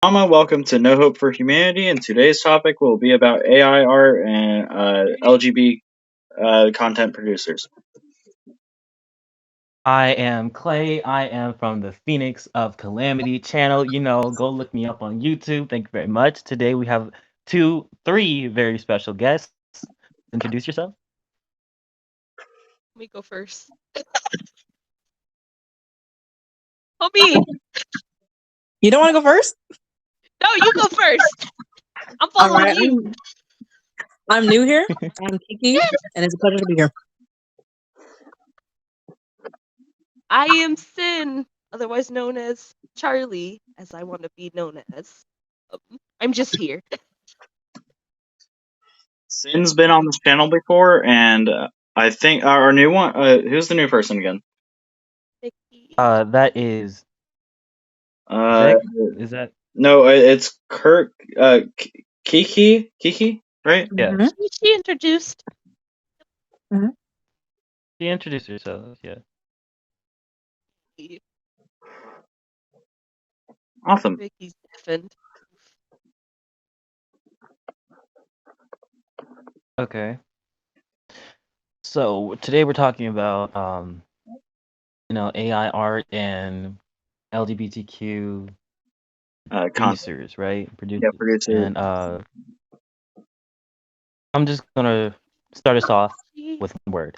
Welcome to No Hope for Humanity, and today's topic will be about AI art and LGBT content producers. I am Clay. I am from the Phoenix of Calamity channel. Go look me up on YouTube. Thank you very much. Today we have three very special guests. Introduce yourself. Let me go first. Homie, You don't want to go first? no, you go first. I'm All following right. you. I'm new here. I'm Kiki, and it's a pleasure to be here. I am Sin, otherwise known as Charlie, as I want to be known as. I'm just here. Sin's been on this channel before, and I think our new one. Who's the new person again? That is Uh, Vic. Is that no, it's Kirk. Kiki, right? yeah? Mhm. She introduced. She introduced herself. Yeah. Awesome. Vicky's deafened. Okay. So today we're talking about AI art and LGBTQ Content. producers, right? Yeah, producers. And I'm just gonna start us off with one word.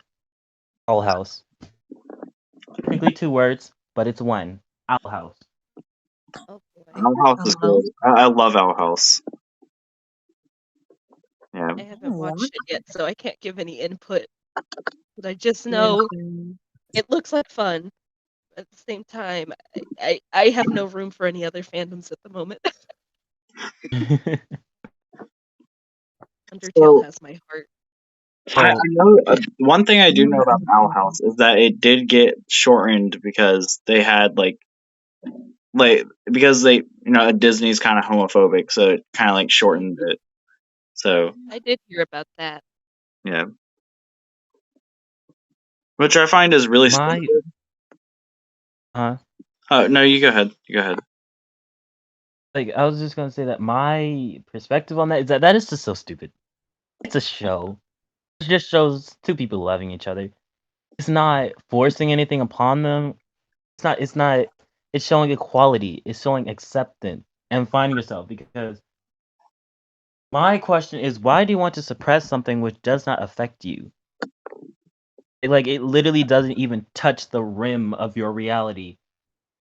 Owl House. Technically two words, but it's one. Owl House. Oh boy. Owl House is good. I love Owl House. Yeah. I haven't watched it yet, so I can't give any input. But I just know it looks like fun. At the same time, I have no room for any other fandoms at the moment. Undertale has my heart. I know one thing I do know about Owl House is that it did get shortened because they had because Disney's kind of homophobic, so it kind of shortened it. So I did hear about that. yeah, which I find is really stupid. Oh no, you go ahead. I was just gonna say that my perspective on that is that is just so stupid. It's a show. It just shows two people loving each other. It's not forcing anything upon them. It's not. It's showing equality. It's showing acceptance and finding yourself. Because my question is, why do you want to suppress something which does not affect you? It literally doesn't even touch the rim of your reality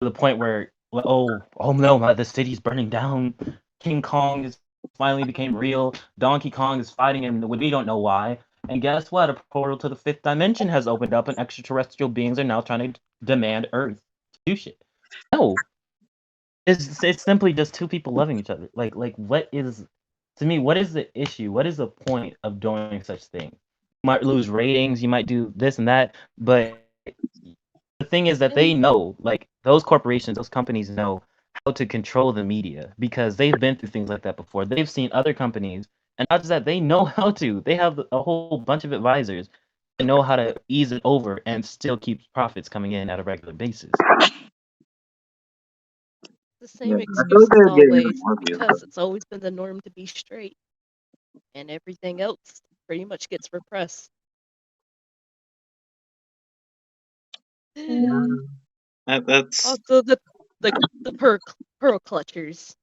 to the point where oh no, the city's burning down. King Kong is finally became real. Donkey Kong is fighting and we don't know why. And guess what? A portal to the fifth dimension has opened up and extraterrestrial beings are now trying to demand Earth to do shit. No. It's simply just two people loving each other. What is, to me, what is the issue? What is the point of doing such things? You might lose ratings, you might do this and that, but the thing is that they know, those corporations, those companies know how to control the media because they've been through things like that before. They've seen other companies, and not just that, they know how to. They have a whole bunch of advisors that know how to ease it over and still keep profits coming in at a regular basis. The same excuse as always, because it's always been the norm to be straight, and everything else pretty much gets repressed. That's also the pearl clutchers.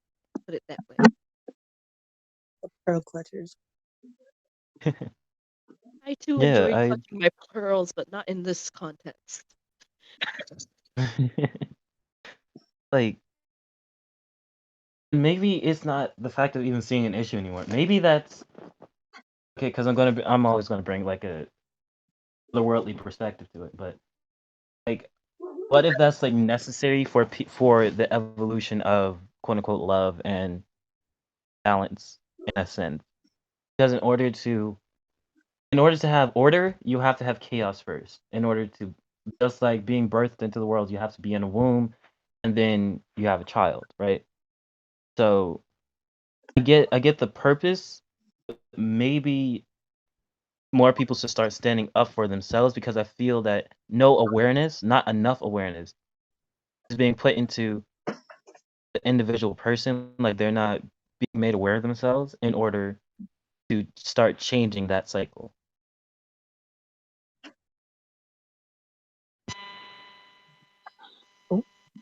Put it that way. The pearl clutchers. I too enjoy clutching my pearls, but not in this context. Maybe it's not the fact of even seeing an issue anymore. Maybe that's okay because I'm always gonna bring a otherworldly perspective to it. But what if that's necessary for the evolution of quote unquote love and balance in a sense? Because in order to have order, you have to have chaos first. In order to, just like being birthed into the world, you have to be in a womb, and then you have a child, right? So I get the purpose. Maybe more people should start standing up for themselves because I feel that not enough awareness is being put into the individual person, like they're not being made aware of themselves in order to start changing that cycle.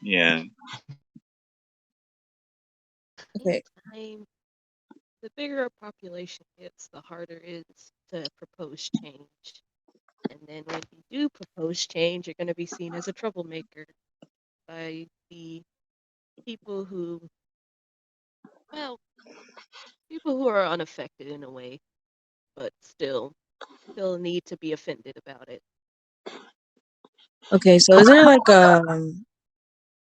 Yeah. Okay. Time, the bigger a population gets, the harder it is to propose change. And then when you do propose change, you're going to be seen as a troublemaker by the people who, well, people who are unaffected in a way, but still need to be offended about it. Okay, so is there like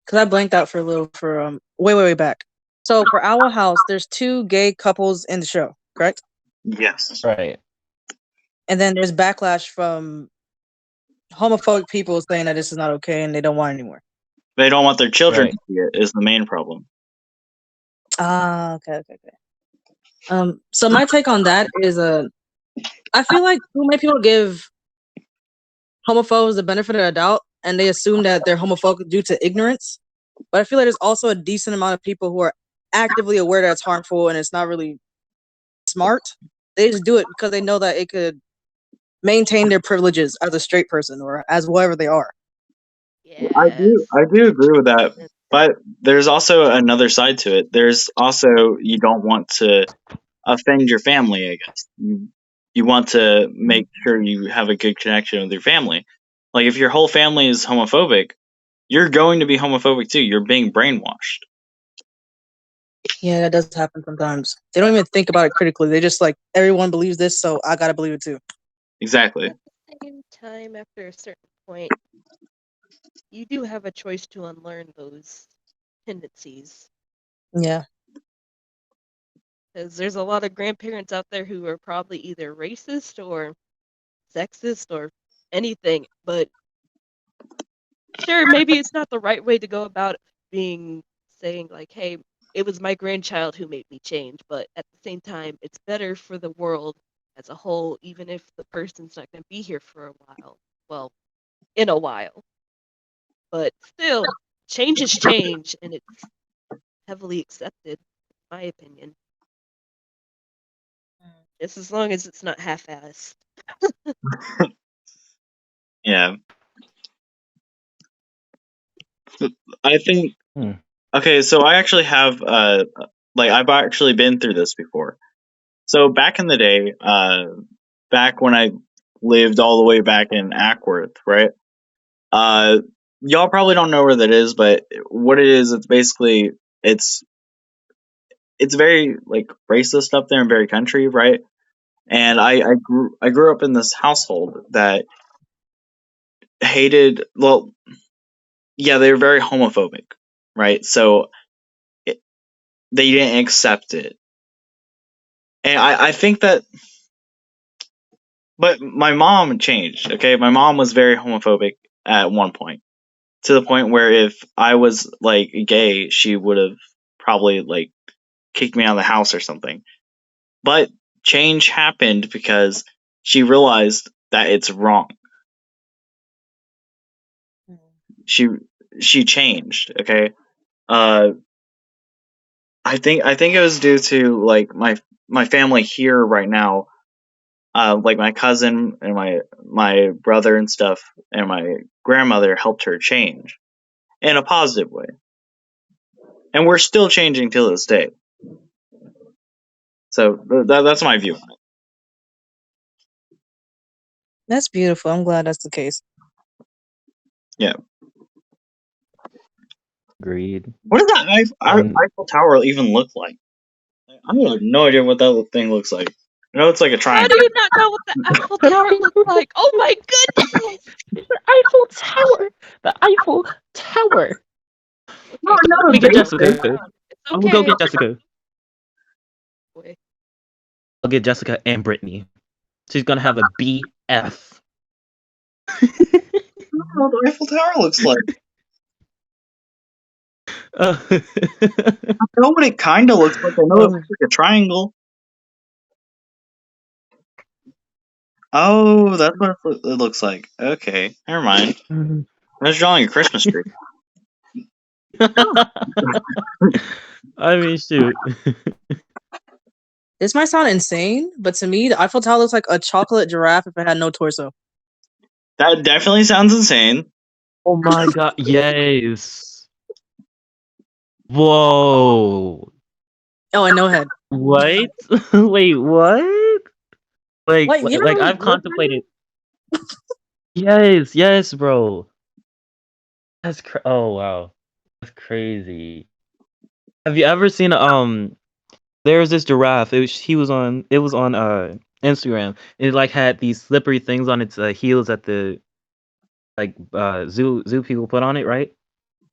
because I blanked out for a little for way back. So for Owl House, there's 2 gay couples in the show, correct? Yes. Right. And then there's backlash from homophobic people saying that this is not okay and they don't want it anymore. They don't want their children Right. to see it is the main problem. Ah, okay. So my take on that is I feel like too many people give homophobes the benefit of the doubt and they assume that they're homophobic due to ignorance. But I feel like there's also a decent amount of people who are actively aware that it's harmful and it's not really smart. They just do it because they know that it could maintain their privileges as a straight person or as whoever they are. I do agree with that, but there's also another side to it. There's also you don't want to offend your family, I guess. You want to make sure you have a good connection with your family. Like if your whole family is homophobic, you're going to be homophobic too. You're being brainwashed. Yeah, that does happen sometimes. They don't even think about it critically. They just like everyone believes this, so I gotta believe it too. Exactly. At the same time, after a certain point, you do have a choice to unlearn those tendencies. Yeah. Because there's a lot of grandparents out there who are probably either racist or sexist or anything, but sure, maybe it's not the right way to go about saying like, hey, it was my grandchild who made me change, but at the same time, it's better for the world as a whole, even if the person's not going to be here for a while. Well, in a while. But still, change is change, and it's heavily accepted, in my opinion. Just as long as it's not half-assed. Yeah. I think okay, so I actually have like I've actually been through this before. So back in the day, back when I lived all the way back in Ackworth, right? Y'all probably don't know where that is, but what it is, it's basically it's very like racist up there and very country, right? And I grew up in this household that hated, well, yeah, they were very homophobic, right? So they didn't accept it, and I think that, but my mom changed. Okay, my mom was very homophobic at one point, to the point where if I was like gay, she would have probably like kicked me out of the house or something. But change happened because she realized that it's wrong. She changed. Okay, I think it was due to like my family here right now. Like my cousin and my brother and stuff, and my grandmother helped her change in a positive way, and we're still changing till this day. So that's my view on it. That's beautiful. I'm glad that's the case. Yeah. Agreed. What does that Eiffel Tower even look like? I have no idea what that thing looks like. I know it's like a How triangle. do you not know what the Eiffel Tower looks like? Oh my goodness! The Eiffel Tower. The Eiffel Tower. No, Let me get Jessica. It's I'm gonna go okay. get Jessica. Boy. I'll get Jessica and Brittany. She's gonna have a BF. I don't know what the Eiffel Tower looks like. I know what it kind of looks like. I know it looks like a triangle. Oh, that's what it looks like. Okay, never mind. I was drawing a Christmas tree. I mean, shoot. This might sound insane, but to me, the Eiffel Tower looks like a chocolate giraffe if it had no torso. That definitely sounds insane. Oh my god, yes. Whoa. Oh, and no head. What? Wait, what? Like, Like, you know like how I've it looks? contemplated. Yes, bro. Oh wow, that's crazy. Have you ever seen there's this giraffe. It was on Instagram. It like had these slippery things on its heels that the zoo people put on it, right?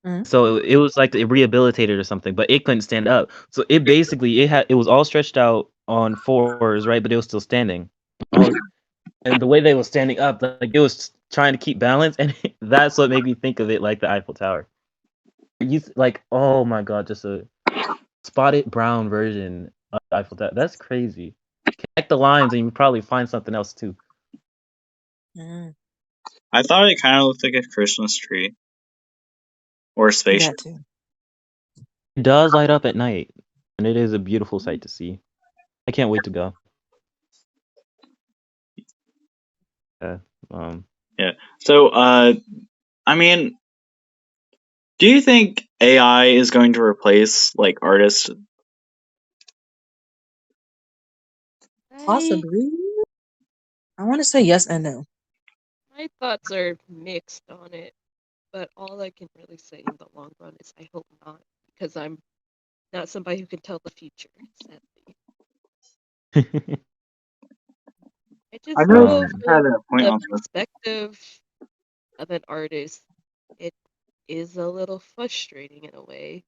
Mhm. So it was like it rehabilitated or something, but it couldn't stand up. So it was all stretched out on fours, right? But it was still standing. And the way they were standing up, like it was trying to keep balance, and that's what made me think of it like the Eiffel Tower. Like, oh my god, just a spotted brown version of the Eiffel Tower. That's crazy. Connect the lines, and you would probably find something else too. Mm, I thought it kind of looked like a Christmas tree or a spaceship. that too. It does light up at night, and it is a beautiful sight to see. I can't wait to go. Um, Yeah. So, I mean, do you think AI is going to replace like artists? Possibly. I want to say yes and no. My thoughts are mixed on it, but all I can really say in the long run is I hope not, because I'm not somebody who can tell the future, sadly. I just I know know you from had a point the on this. perspective of an artist, it is a little frustrating in a way,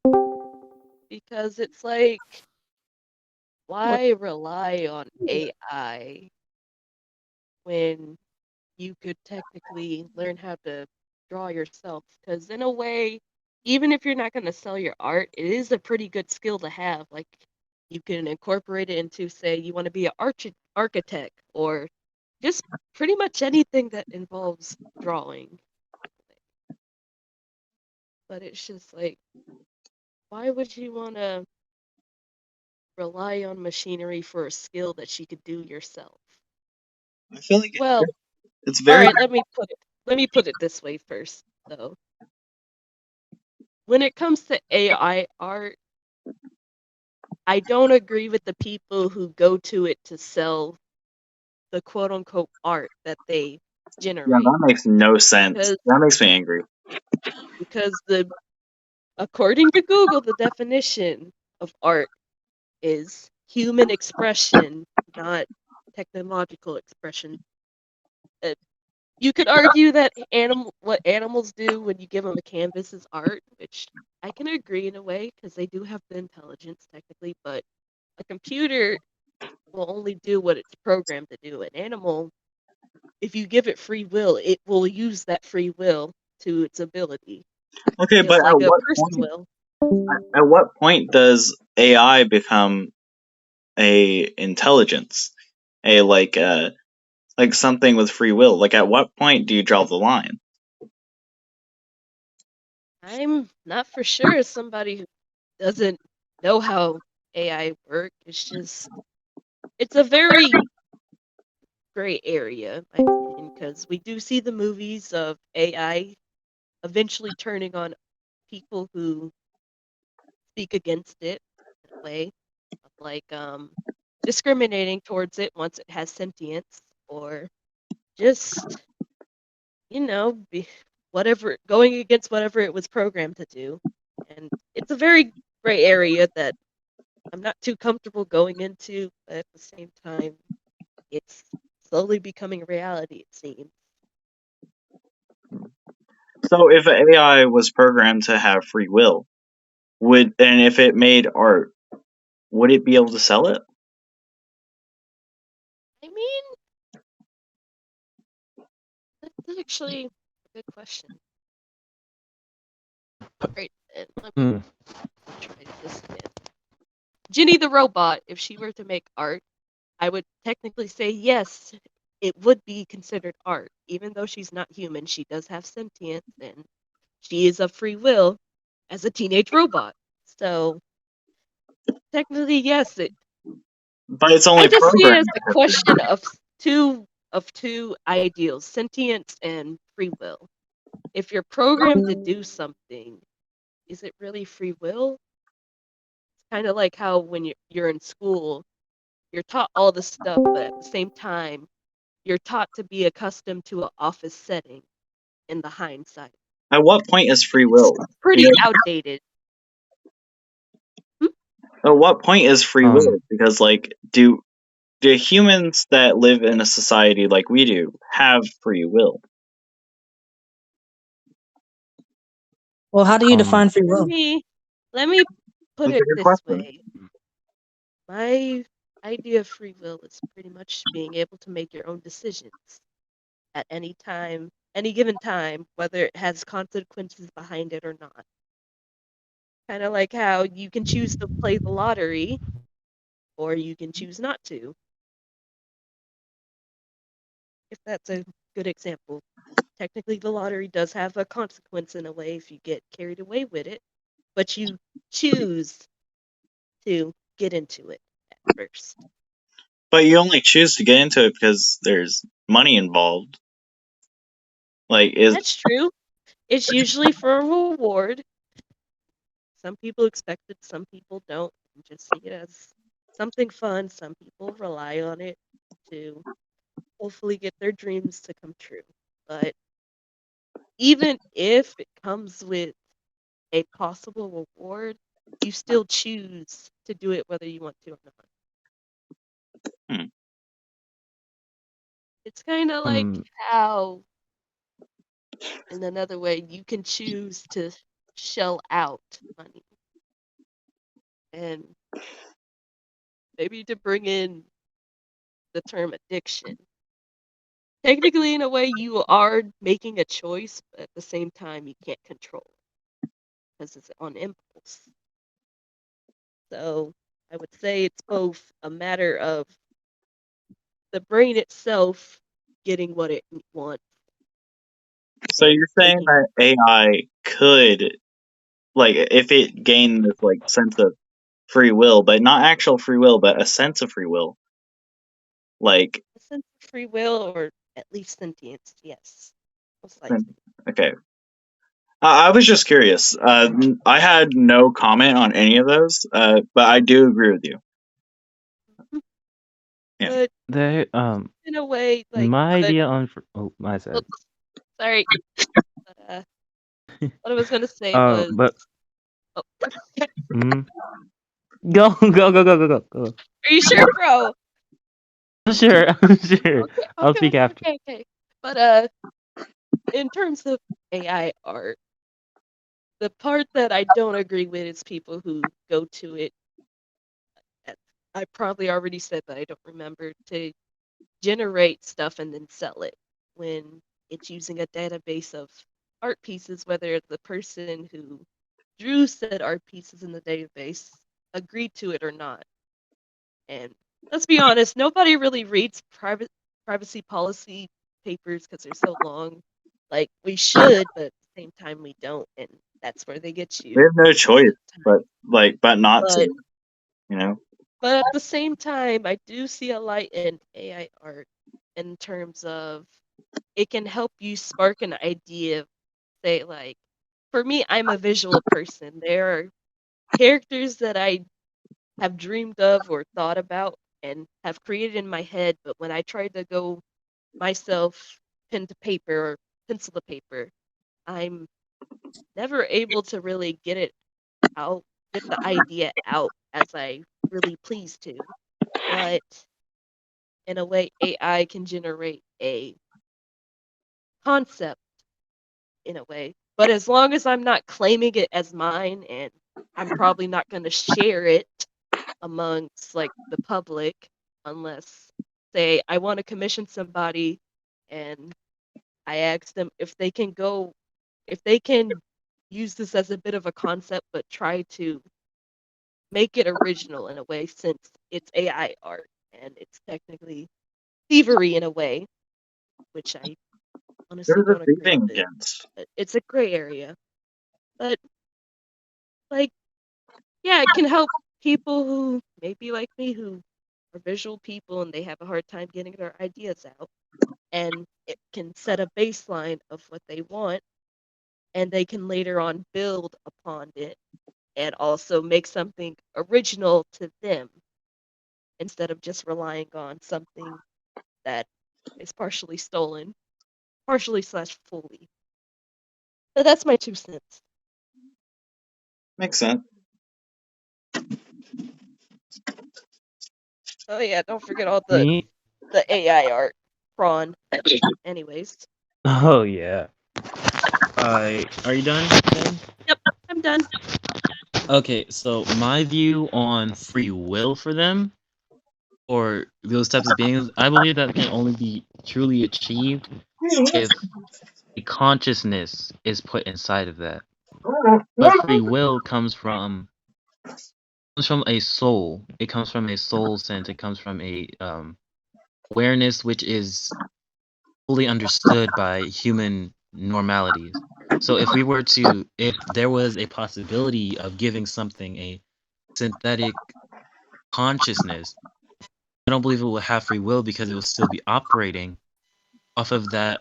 because it's like, why rely on AI when you could technically learn how to draw yourself? Because in a way, even if you're not going to sell your art, it is a pretty good skill to have. Like, you can incorporate it into, say, you want to be an architect, or just pretty much anything that involves drawing. But it's just like, why would you want to rely on machinery for a skill that you could do yourself? I feel like Well, it's all very. right, let me put it this way first, though. When it comes to AI art, I don't agree with the people who go to it to sell the quote unquote art that they Yeah, generate. that makes no sense. Because That makes me angry. according to Google, the definition of art is human expression, not technological expression. You could argue that what animals do when you give them a canvas is art, which I can agree in a way because they do have the intelligence technically, but a computer will only do what it's programmed to do. An animal, if you give it free will, it will use that free will to its ability, Okay, but just like a person will. at what point does AI become a intelligence, a like something with free will? Like, at what point do you draw the line? I'm not for sure as somebody who doesn't know how AI work. It's a very gray area, in my opinion, because we do see the movies of AI eventually turning on people who speak against it in a way, like discriminating towards it once it has sentience, or just whatever, going against whatever it was programmed to do. And it's a very gray area that I'm not too comfortable going into, but at the same time, it's slowly becoming a reality, it seems. So, if AI was programmed to have free will, and if it made art, would it be able to sell it? I mean, that's actually a good question. Great. Let me try this again. Ginny the robot, if she were to make art, I would technically say yes, it would be considered art. Even though she's not human, she does have sentience and she is of free will. as a teenage robot. So technically, yes, But it's only I just see it as programmed. a question of two ideals: sentience and free will. If you're programmed to do something, is it really free will? It's kind of like how when you're in school, you're taught all the stuff, but at the same time, you're taught to be accustomed to an office setting in the hindsight. At what point is free It's will? pretty Because outdated. Hmm? at what point is free will? Um, Because like, do humans that live in a society like we do have free will? Well, how do you Um, define free Let will? me let me put That's a it good this question. way. My idea of free will is pretty much being able to make your own decisions at any time, any given time, whether it has consequences behind it or not. Kind of like how you can choose to play the lottery or you can choose not to, if that's a good example. Technically, the lottery does have a consequence in a way if you get carried away with it, but you choose to get into it at first. But you only choose to get into it because there's money involved. Like, That's true. It's usually for a reward. Some people expect it, some people don't. And just see it as something fun. Some people rely on it to hopefully get their dreams to come true. But even if it comes with a possible reward, you still choose to do it whether you want to or not. Hmm. It's kind of like um, how, in another way, you can choose to shell out money. And maybe to bring in the term addiction. Technically, in a way, you are making a choice, but at the same time, you can't control it because it's on impulse. So I would say it's both a matter of the brain itself getting what it wants so and you're saying taking that control. AI could, like, if it gained this like sense of free will, but not actual free will, but a sense of free will, like, A sense of free will, or at least sentience, yes, most then- likely. okay. I was just curious. I had no comment on any of those, but I do agree with you. Yeah. But there, in a way, like, my but idea on, oh, my side. oops, sorry. But, what I was gonna say was, But oh, mm, go, go. are you sure, bro? I'm sure, I'm sure. Okay, I'll okay, speak okay, after. okay, okay. But in terms of AI art, the part that I don't agree with is people who go to it. I probably already said that I don't remember to generate stuff and then sell it when it's using a database of art pieces, whether the person who drew said art pieces in the database agreed to it or not. And let's be honest, nobody really reads privacy policy papers because they're so long. Like, we should, but at the same time we don't, and that's where they get you We have no most of choice, the time. but not to, But you know. but at the same time, I do see a light in AI art in terms of it can help you spark an idea. Say, like, for me, I'm a visual person. There are characters that I have dreamed of or thought about and have created in my head, but when I try to go myself pen to paper or pencil to paper, I'm never able to really get it out, get the idea out as I really please to. But in a way, AI can generate a concept in a way. But as long as I'm not claiming it as mine, and I'm probably not going to share it amongst like the public unless, say, I want to commission somebody and I ask them if they can use this as a bit of a concept but try to make it original in a way, since it's AI art and it's technically thievery in a way, which I honestly Who's it don't agree thieving with. against? But it's a gray area. But like, yeah, it can help people who maybe like me who are visual people and they have a hard time getting their ideas out. And it can set a baseline of what they want, and they can later on build upon it and also make something original to them instead of just relying on something that is partially stolen, partially / fully. So that's my 2 cents. Makes sense. Oh yeah, don't forget all Me? the AI art. Prawn. Anyways. Oh yeah. Are you done? Then? Yep, I'm done. Okay, so my view on free will for them, or those types of beings, I believe that can only be truly achieved if a consciousness is put inside of that. But free will comes from a soul. It comes from a soul sense. It comes from a awareness which is fully understood by human normalities. So if there was a possibility of giving something a synthetic consciousness, I don't believe it will have free will because it will still be operating off of that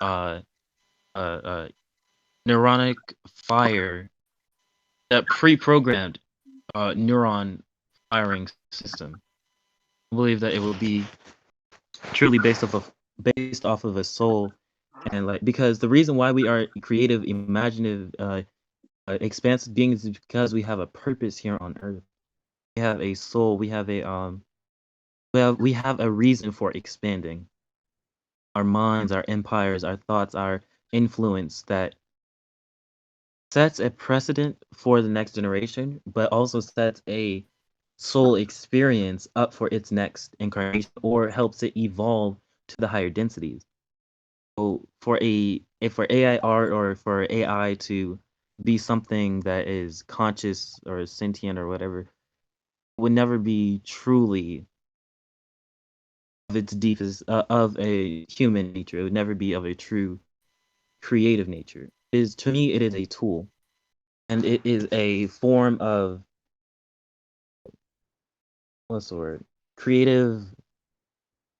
neuronic fire, that pre-programmed neuron firing system. I believe that it will be truly based off of a soul, and like, because the reason why we are creative, imaginative, expansive beings is because we have a purpose here on Earth. We have a soul. We have a reason for expanding our minds, our empires, our thoughts, our influence that sets a precedent for the next generation, but also sets a soul experience up for its next incarnation, or helps it evolve to the higher densities. So for AI art, or for AI to be something that is conscious or sentient or whatever, would never be truly of its deepest of a human nature. It would never be of a true creative nature. To me, it is a tool, and it is a form of, what's the word? Creative.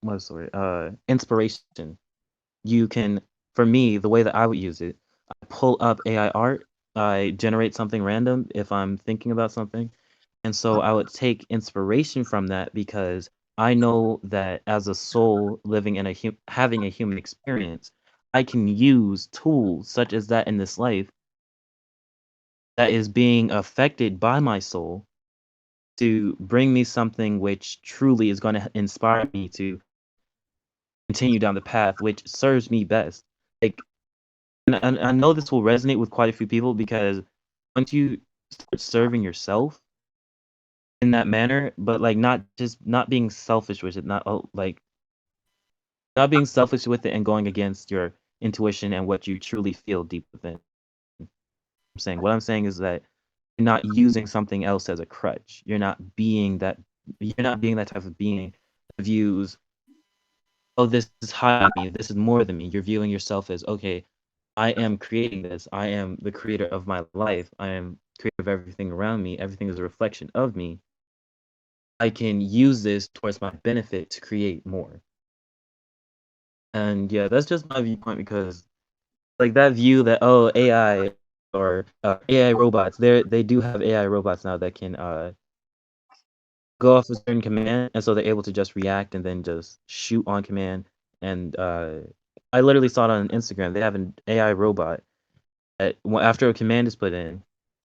What's the word? Inspiration. You can, for me, the way that I would use it, I pull up AI art, I generate something random if I'm thinking about something, and so I would take inspiration from that, because I know that as a soul living in having a human experience, I can use tools such as that in this life that is being affected by my soul to bring me something which truly is going to inspire me to continue down the path which serves me best. Like, and I know this will resonate with quite a few people, because once you start serving yourself in that manner, but like not being selfish with it, not being selfish with it and going against your intuition and what you truly feel deep within. What I'm saying is that you're not using something else as a crutch. You're not being that type of being that views, oh, this is higher than me, this is more than me. You're viewing yourself as, okay, I am creating this. I am the creator of my life. I am creator of everything around me. Everything is a reflection of me. I can use this towards my benefit to create more. And yeah, that's just my viewpoint, because like that view that, oh, AI or AI robots, they do have AI robots now that can go off a certain command, and so they're able to just react and then just shoot on command. And I literally saw it on Instagram. They have an AI robot that, after a command is put in,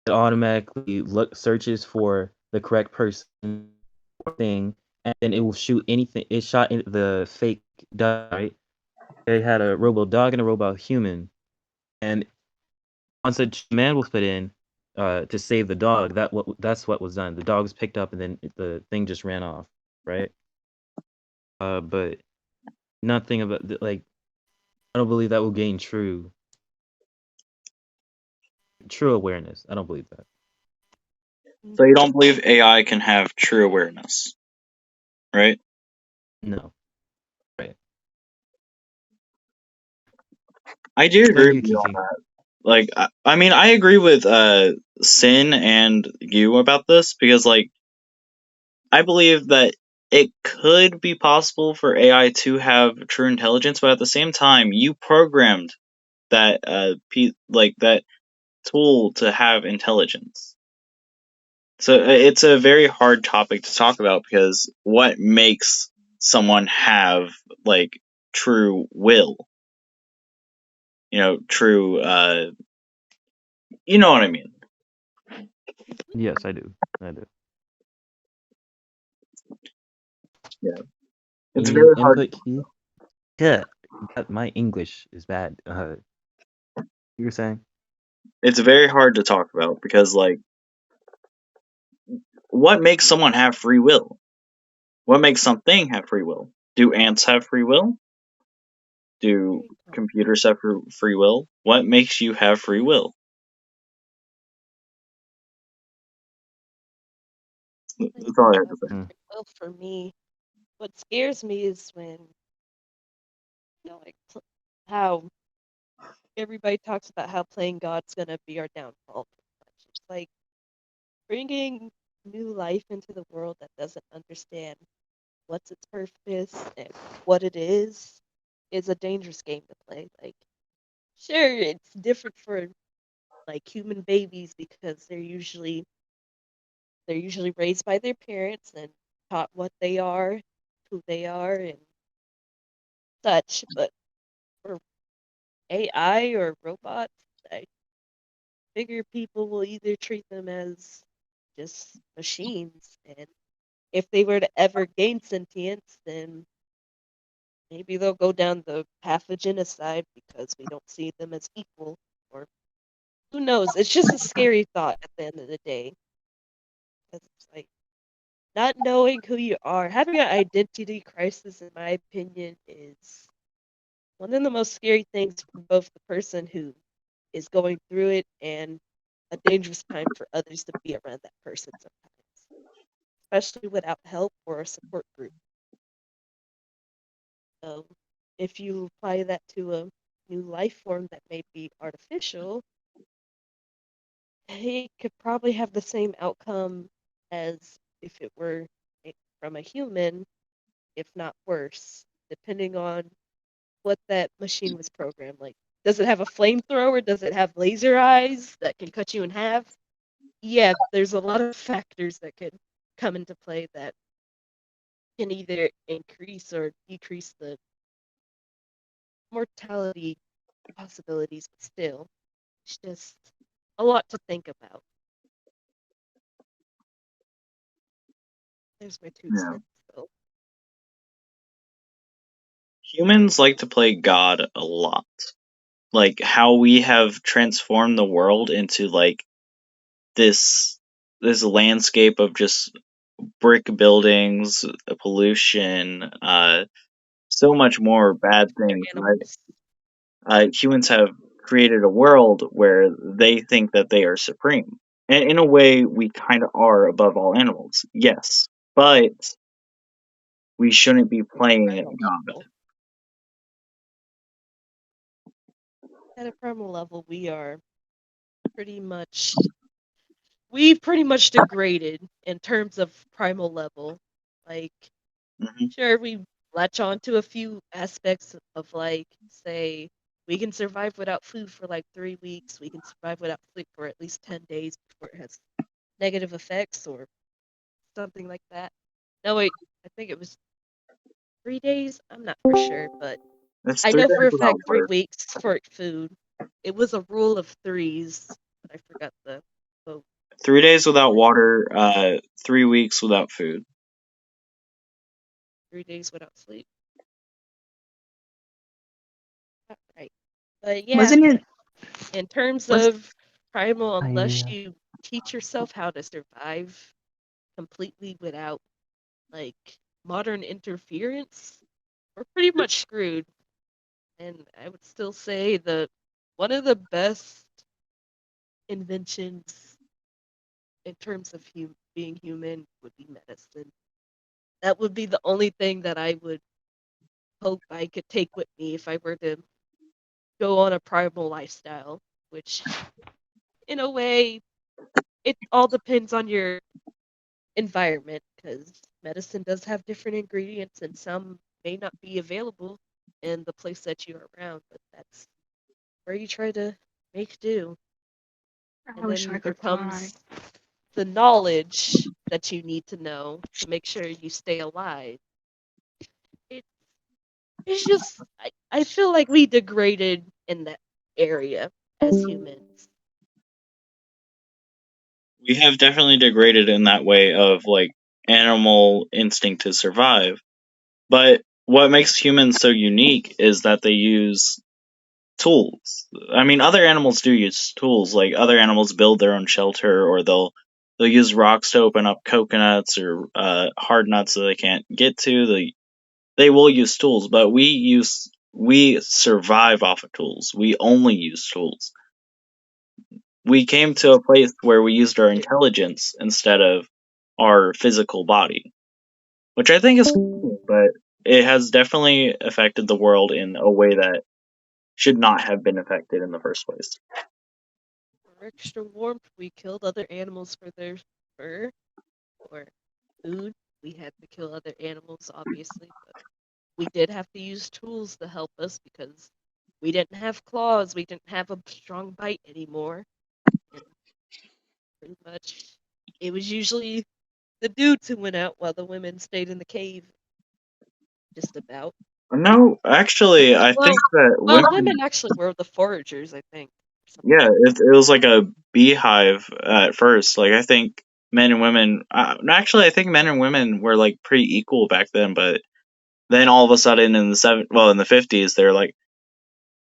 it automatically searches for the correct person or thing, and then it will shoot anything. It shot the fake dog, right? They had a robot dog and a robot human, and once a command was put in to save the dog, that's what was done. The dog was picked up, and then the thing just ran off, right? But nothing about like, I don't believe that will gain true awareness. I don't believe that. So you don't believe AI can have true awareness, right? No. Right. I do What about agree you, with you on Kiki? that. like I mean, I agree with Sin and you about this because like I believe that it could be possible for AI to have true intelligence, but at the same time, you programmed that like that tool to have intelligence. So it's a very hard topic to talk about because what makes someone have like true will? You know, true. You know what I mean? Yes, I do. I do. Yeah, it's Any very hard. input, Keith? Yeah, my English is bad. You were saying? It's very hard to talk about because like, what makes someone have free will? What makes something have free will? Do ants have free will? Do Very tough. computers have free will? What makes you have free will? That's all I have to say. Mm. Well, for me, what scares me is when, like, how everybody talks about how playing God's gonna be our downfall. It's like bringing new life into the world that doesn't understand what's its purpose and what it is a dangerous game to play. Like, sure, it's different for like human babies because they're usually raised by their parents and taught what they are, who they are, and such. But for AI or robots, I figure people will either treat them as just machines, and if they were to ever gain sentience, then maybe they'll go down the path of genocide because we don't see them as equal, or who knows? It's just a scary thought at the end of the day. Because it's like not knowing who you are, having an identity crisis, in my opinion, is one of the most scary things for both the person who is going through it and a dangerous time for others to be around that person sometimes, especially without help or a support group. So if you apply that to a new life form that may be artificial, it could probably have the same outcome as if it were from a human, if not worse, depending on what that machine was programmed. Like, does it have a flamethrower? Does it have laser eyes that can cut you in half? Yeah, there's a lot of factors that could come into play that can either increase or decrease the mortality possibilities, but still, it's just a lot to think about. There's my two Yeah. cents, though. Humans like to play God a lot. Like how we have transformed the world into like this landscape of just brick buildings, pollution, so much more bad They're things, right? animals. Humans have created a world where they think that they are supreme. And in a way, we kind of are above all animals, yes. But we shouldn't be playing Primal God. level. At a primal level, pretty much we've pretty much degraded in terms of primal level. Like, Hmm. sure, we latch on to a few aspects of, like, say, we can survive without food for like 3 weeks. We can survive without sleep for at least 10 days before it has negative effects or something like that. No, wait, I think it was 3 days. I'm not for sure, but That's I 3 know for days a without fact three water. weeks for food. It was a rule of threes, but I forgot the vote. 3 days without water, 3 weeks without food. 3 days without sleep. Not right. But yeah, Wasn't it? in terms Was of primal, unless I? you teach yourself how to survive completely without like modern interference, we're pretty much screwed. And I would still say the one of the best inventions in terms of being human would be medicine. That would be the only thing that I would hope I could take with me if I were to go on a primal lifestyle, which, in a way, it all depends on your environment, because medicine does have different ingredients and some may not be available in the place that you're around, but that's where you try to make do. I And wish I then there could fly. comes the knowledge that you need to know to make sure you stay alive. It's just, I feel like we degraded in that area as humans. We have definitely degraded in that way of like animal instinct to survive. But what makes humans so unique is that they use tools. I mean, other animals do use tools. Like other animals build their own shelter, or they'll use rocks to open up coconuts or hard nuts that they can't get to. They will use tools, but we survive off of tools. We only use tools. We came to a place where we used our intelligence instead of our physical body, which I think is cool, but it has definitely affected the world in a way that should not have been affected in the first place. For extra warmth, we killed other animals for their fur or food. We had to kill other animals, obviously, but we did have to use tools to help us because we didn't have claws, we didn't have a strong bite anymore. And pretty much, it was usually the dudes who went out while the women stayed in the cave. Just about. No, actually, I think that women actually were the foragers, I think. Yeah, it was like a beehive at first. Like I think men and women. Actually, I think men and women were like pretty equal back then. But then all of a sudden, in the 50s, they're like,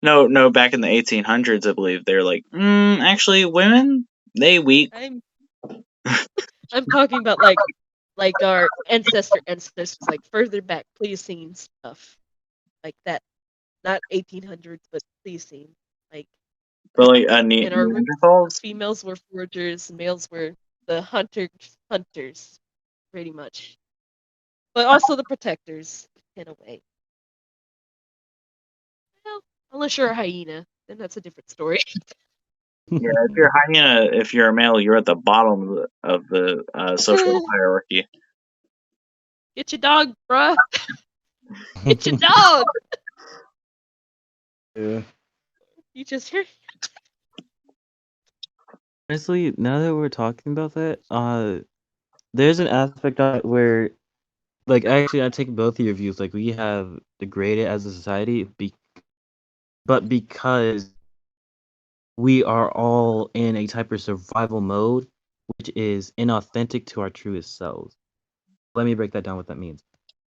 no, back in the 1800s, I believe they're like, actually, women they weak. I'm talking about like our ancestors, like further back, Pliocene stuff, like that. Not 1800s, but Pliocene, like. But like in our Neanderthals, females were foragers, males were the hunters, pretty much. But also the protectors, in a way. Well, unless you're a hyena, then that's a different story. Yeah, if you're a hyena, if you're a male, you're at the bottom of the social hierarchy. Get your dog, bruh. Get your dog. Yeah. You just hear. Honestly, now that we're talking about that, there's an aspect of it where, like, actually, I take both of your views. Like, we have degraded as a society, but because we are all in a type of survival mode, which is inauthentic to our truest selves. Let me break that down. What that means.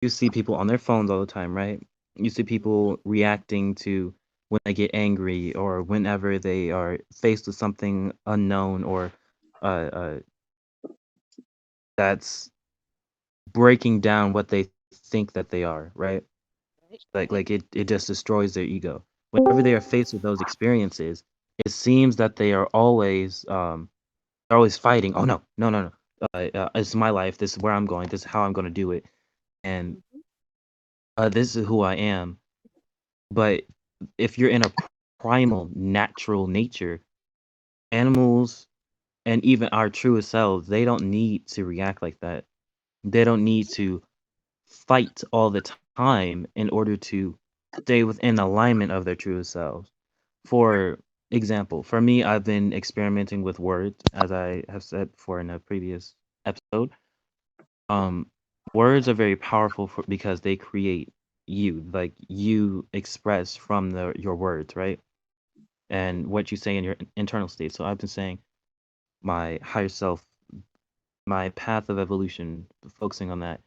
You see people on their phones all the time, right? You see people reacting to when they get angry or whenever they are faced with something unknown or that's breaking down what they think that they are, right? Like it just destroys their ego. Whenever they are faced with those experiences, it seems that they are always fighting. Oh no. It's my life. This is where I'm going. This is how I'm going to do it. And this is who I am. But if you're in a primal, natural nature, animals and even our truest selves, they don't need to react like that. They don't need to fight all the time in order to stay within alignment of their truest selves. For example, for me, I've been experimenting with words, as I have said before in a previous episode. Words are very powerful because they create you, like you express from your words, right? And what you say in your internal state. So I've been saying my higher self, my path of evolution, focusing on that.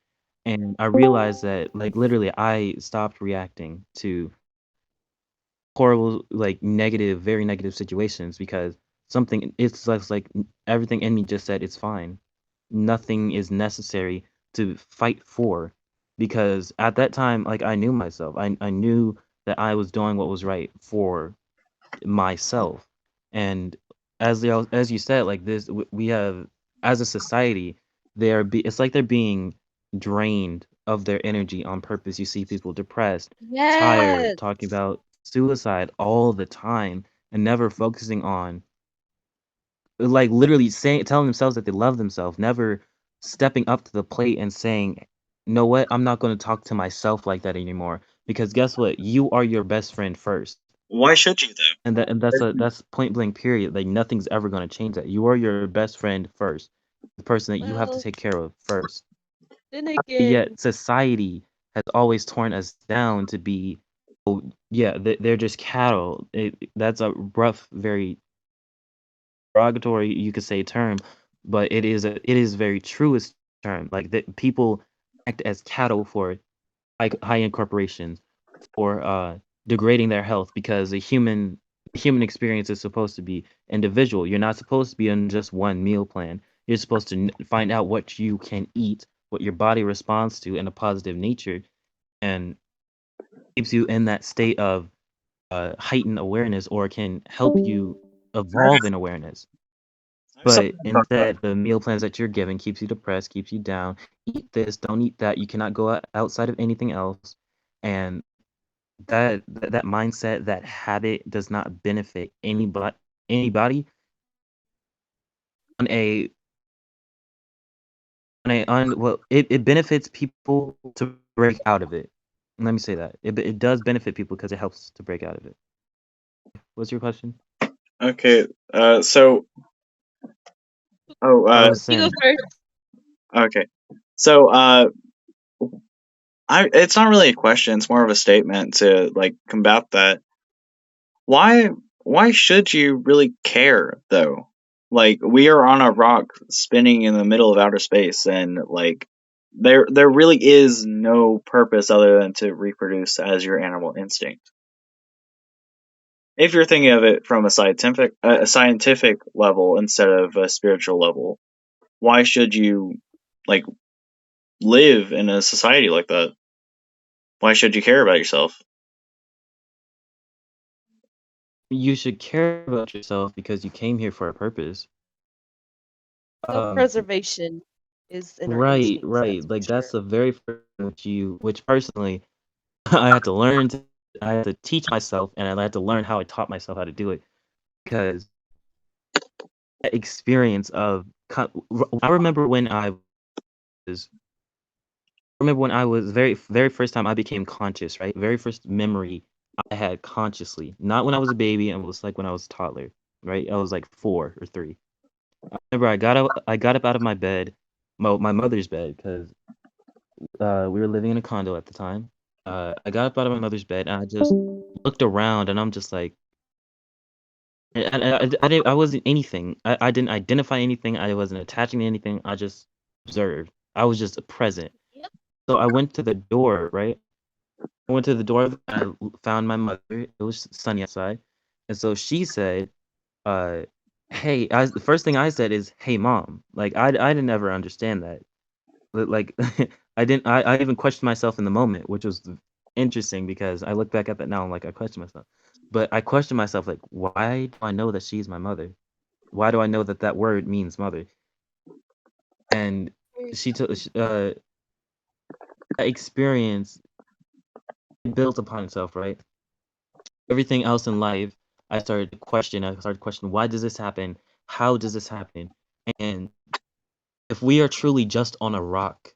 And I realized that, like, literally, I stopped reacting to horrible, like, negative, very negative situations because it's less like everything in me just said it's fine. Nothing is necessary to fight for because at that time, like, I knew myself. I knew that I was doing what was right for myself. And as you said, like this, we have as a society, it's like they're being drained of their energy on purpose. You see people depressed, tired, talking about suicide all the time and never focusing on, like, literally telling themselves that they love themselves, never stepping up to the plate and saying, "You know what? I'm not going to talk to myself like that anymore." Because guess what? You are your best friend first. Why should you though? And that's point blank period. Like, nothing's ever going to change that. You are your best friend first, the person that you have to Well, take care of first. then But again, yet society has always torn us down to be, oh yeah, they're just cattle. That's a rough, very derogatory, you could say, term, but it is very truest term. Like, that people act as cattle for high-end corporations, for degrading their health, because the human experience is supposed to be individual. You're not supposed to be on just one meal plan. You're supposed to find out what you can eat, what your body responds to in a positive nature, and keeps you in that state of heightened awareness, or can help you evolve in awareness. I have But something to talk about. instead, the meal plans that you're given keeps you depressed, keeps you down. Eat this, don't eat that. You cannot go outside of anything else, and that mindset, that habit, does not benefit anybody on a well, it benefits people to break out of it. Let me say that it does benefit people because it helps to break out of it. What's your question? Okay, so I was you go saying, first. okay, so it's not really a question; it's more of a statement to like combat that. Why why should you really care though? Like, we are on a rock spinning in the middle of outer space, and like there really is no purpose other than to reproduce as your animal instinct. If you're thinking of it from a scientific level instead of a spiritual level, why should you like live in a society like that? Why should you care about yourself? you should care about yourself because you came here for a purpose. Self-preservation is in our Right, instincts, right. that's for Like, that's sure. the very first thing which personally I had to learn I had to teach myself, and I had to learn how I taught myself how to do it, because that experience of I remember when was very very first time I became conscious, right? Very first memory I had consciously, not when I was a baby, and it was like when I was a toddler, right? I was like 4 or 3. I remember I got up out of my bed, my mother's bed, because we were living in a condo at the time. I got up out of my mother's bed, and I just looked around, and I'm just like, I wasn't anything. I didn't identify anything. I wasn't attaching to anything. I just observed. I was just present. Yep. So I went to the door, right? I went to the door. I found my mother. It was sunny outside, and so she said, uh, "Hey." The first thing I said is, "Hey, mom." Like, I didn't ever understand that. But, like, I didn't. I even questioned myself in the moment, which was interesting because I look back at that now. I'm like, I question myself, but I question myself, like, why do I know that she's my mother? Why do I know that that word means mother? And she took that experience built upon itself, right? Everything else in life, I started to question. I started to question, why does this happen? How does this happen? And if we are truly just on a rock,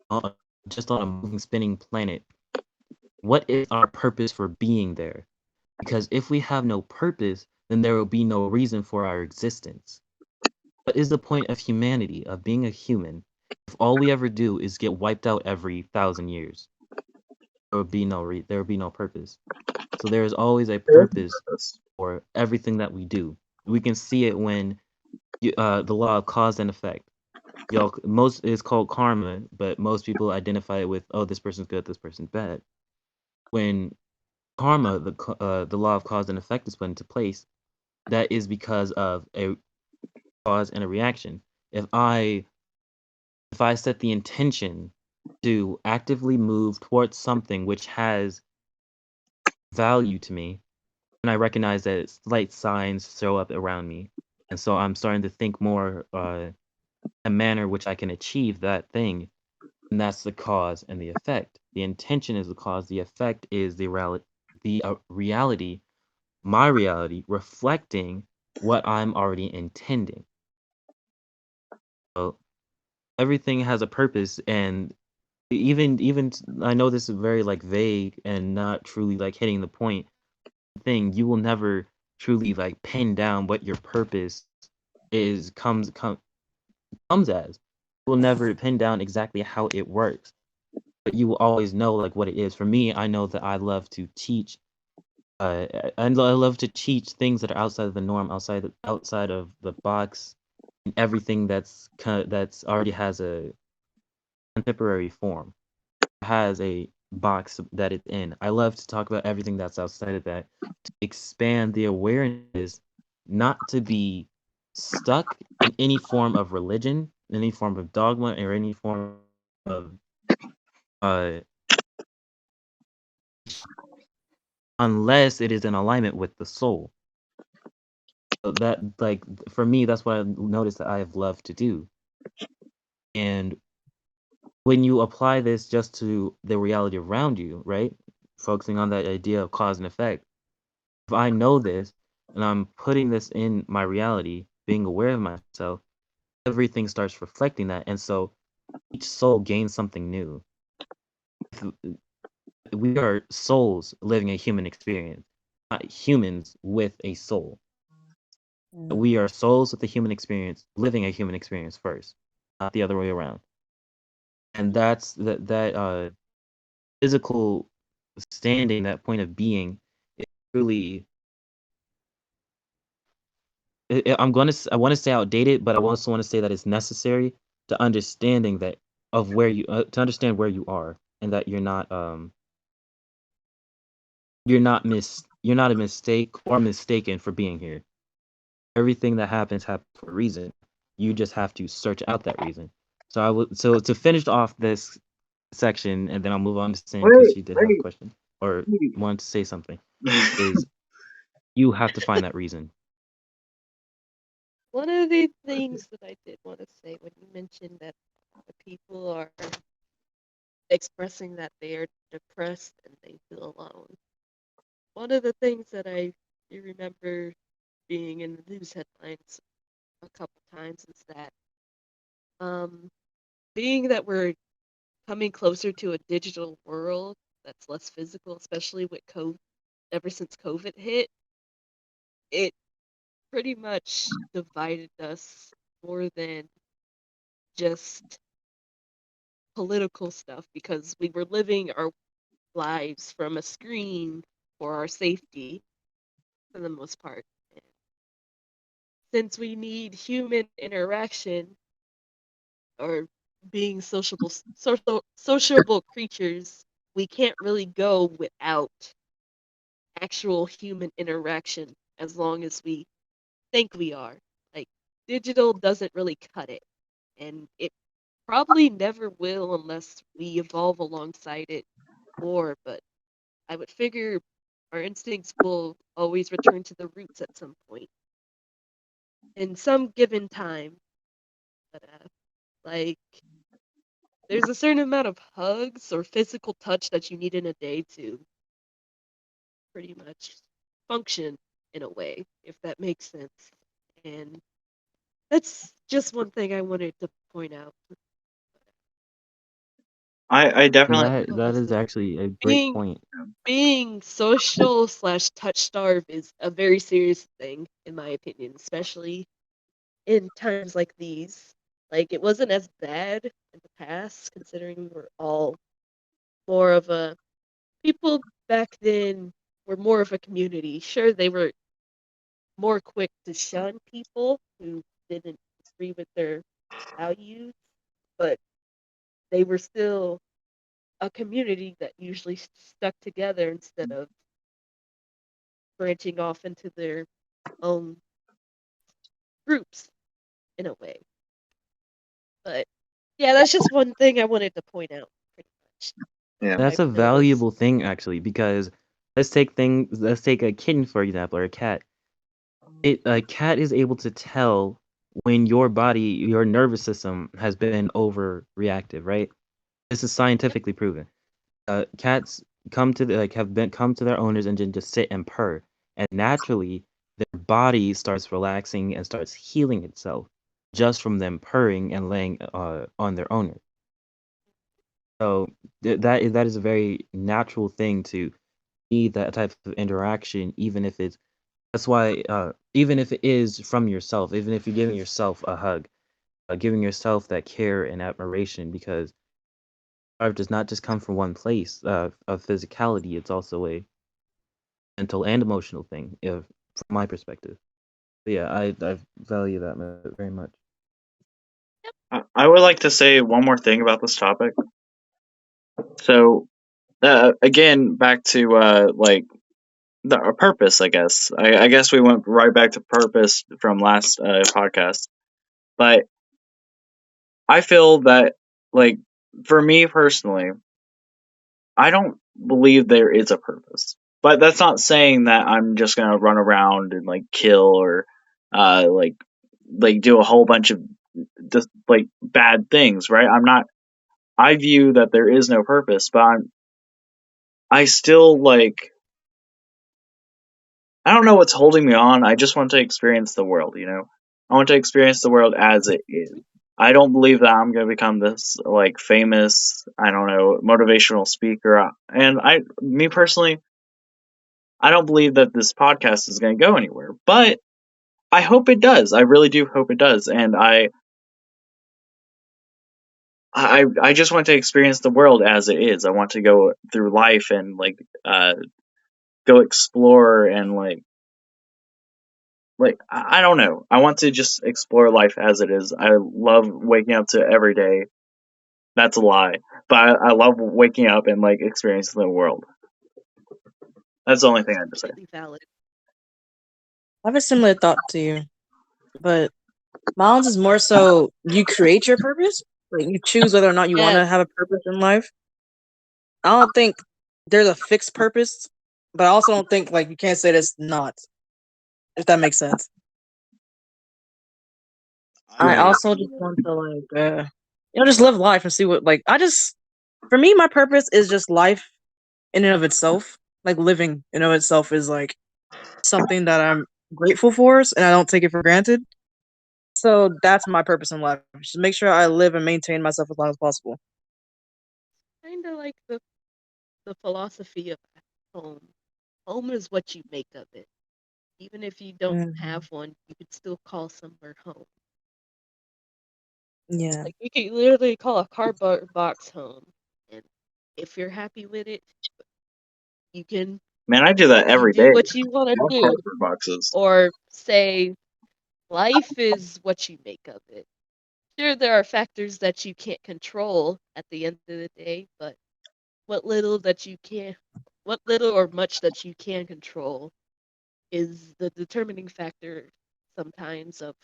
on, just on a moving, spinning planet, what is our purpose for being there? Because if we have no purpose, then there will be no reason for our existence. What is the point of humanity, of being a human, if all we ever do is get wiped out every 1,000 years? There would be no purpose. So there is always a purpose for everything that we do. We can see it when the law of cause and effect. Most is called karma, but most people identify it with, oh, this person's good, this person's bad. When karma, the law of cause and effect, is put into place, that is because of a cause and a reaction. If I set the intention to actively move towards something which has value to me, and I recognize that slight signs show up around me, and so I'm starting to think more a manner which I can achieve that thing, and that's the cause and the effect. The intention is the cause. The effect is the reality my reality reflecting what I'm already intending. So everything has a purpose, and even I know this is very like vague and not truly like hitting the point thing. You will never truly like pin down what your purpose is comes as. You will never pin down exactly how it works, but you will always know like what it is. For me, I know that I love to teach. I love to teach things that are outside of the norm, outside of the box, and everything that's already has a contemporary form, has a box that it's in. I love to talk about everything that's outside of that, to expand the awareness, not to be stuck in any form of religion, any form of dogma, or any form of uh, unless it is in alignment with the soul. So that, like, for me, that's what I noticed that I have loved to do. And when you apply this just to the reality around you, right? Focusing on that idea of cause and effect. If I know this and I'm putting this in my reality, being aware of myself, everything starts reflecting that. And so each soul gains something new. We are souls living a human experience, not humans with a soul. We are souls with a human experience, living a human experience first, not the other way around. And that's that physical standing, that point of being, is really. I want to say outdated, but I also want to say that it's necessary to understanding that of where you to understand where you are, and that you're not you're not a mistake or mistaken for being here. Everything that happens for a reason. You just have to search out that reason. So to finish off this section, and then I'll move on to Sam because she did have a question or wanted to say something. Is you have to find that reason. One of the things that I did want to say when you mentioned that the people are expressing that they are depressed and they feel alone. One of the things that I remember being in the news headlines a couple times is that being that we're coming closer to a digital world that's less physical, especially with COVID, ever since COVID hit, it pretty much divided us more than just political stuff because we were living our lives from a screen for our safety for the most part. And since we need human interaction or being sociable creatures, we can't really go without actual human interaction as long as we think we are. Like, digital doesn't really cut it, and it probably never will unless we evolve alongside it more, but I would figure our instincts will always return to the roots at some point in some given time. But like, there's a certain amount of hugs or physical touch that you need in a day to pretty much function in a way, if that makes sense. And that's just one thing I wanted to point out. I definitely That is actually a great point. Being social / touch starved is a very serious thing, in my opinion, especially in times like these. Like, it wasn't as bad in the past, considering we were all more of a people back then were more of a community. Sure, they were more quick to shun people who didn't agree with their values, but they were still a community that usually stuck together instead of branching off into their own groups in a way. But yeah, that's just one thing I wanted to point out pretty much. Yeah. That's a valuable thing actually, because let's take a kitten for example, or a cat. A cat is able to tell when your nervous system has been overreactive, right? This is scientifically proven. Cats come to their owners and then just sit and purr. and naturally their body starts relaxing and starts healing itself just from them purring and laying on their owner. So that is a very natural thing to need that type of interaction, even if it's that's why even if it is from yourself, even if you're giving yourself a hug, giving yourself that care and admiration, because art does not just come from one place of physicality. It's also a mental and emotional thing, from my perspective. But yeah, I value that very much. I would like to say one more thing about this topic. So, again, back to like our purpose. I guess. I guess we went right back to purpose from last podcast, but I feel that, like, for me personally, I don't believe there is a purpose. But that's not saying that I'm just gonna run around and like kill or uh like do a whole bunch of just like bad things, right? I'm not. I view that there is no purpose, but I still like. I don't know what's holding me on. I just want to experience the world, you know? I want to experience the world as it is. I don't believe that I'm going to become this like famous, I don't know, motivational speaker. And me personally, I don't believe that this podcast is going to go anywhere. But I hope it does. I really do hope it does. And I just want to experience the world as it is. I want to go through life and like go explore and I don't know. I want to just explore life as it is. I love waking up to every day. That's a lie, but I love waking up and like experiencing the world. That's the only thing I have to say. Completely valid. I have a similar thought to you, but mine's is more so you create your purpose. Like you choose whether or not you want to Yes. have a purpose in life. I don't think there's a fixed purpose, but I also don't think like you can't say there's not. If that makes sense. I Right. also just want to like just live life and see what like for me my purpose is just life in and of itself. Like living in and of itself is like something that I'm grateful for and I don't take it for granted. So that's my purpose in life. Just make sure I live and maintain myself as long as possible. Kind of like the philosophy of home. Home is what you make of it. Even if you don't Mhm. have one, you could still call somewhere home. Yeah. Like you could literally call a cardboard box home, and if you're happy with it, you can Man, I do that every do day. what you want to More do, cardboard boxes. or say life is what you make of it. Sure, there are factors that you can't control at the end of the day, but what little that you can, what little or much that you can control is the determining factor sometimes of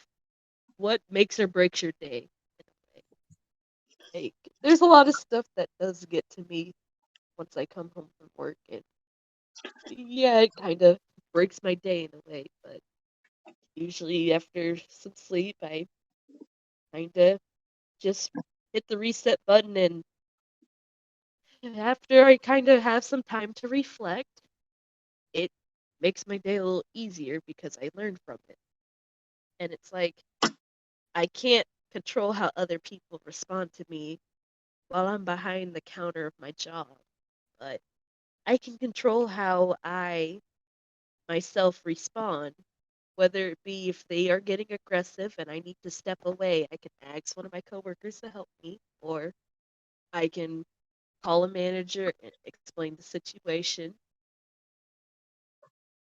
what makes or breaks your day. In a way. Like, there's a lot of stuff that does get to me once I come home from work, and yeah, it kind of breaks my day in a way, but usually after some sleep, I kind of just hit the reset button, and after I kind of have some time to reflect, it makes my day a little easier because I learn from it. And it's like I can't control how other people respond to me while I'm behind the counter of my job, but I can control how I myself respond, whether it be if they are getting aggressive and I need to step away, I can ask one of my coworkers to help me, or I can call a manager and explain the situation.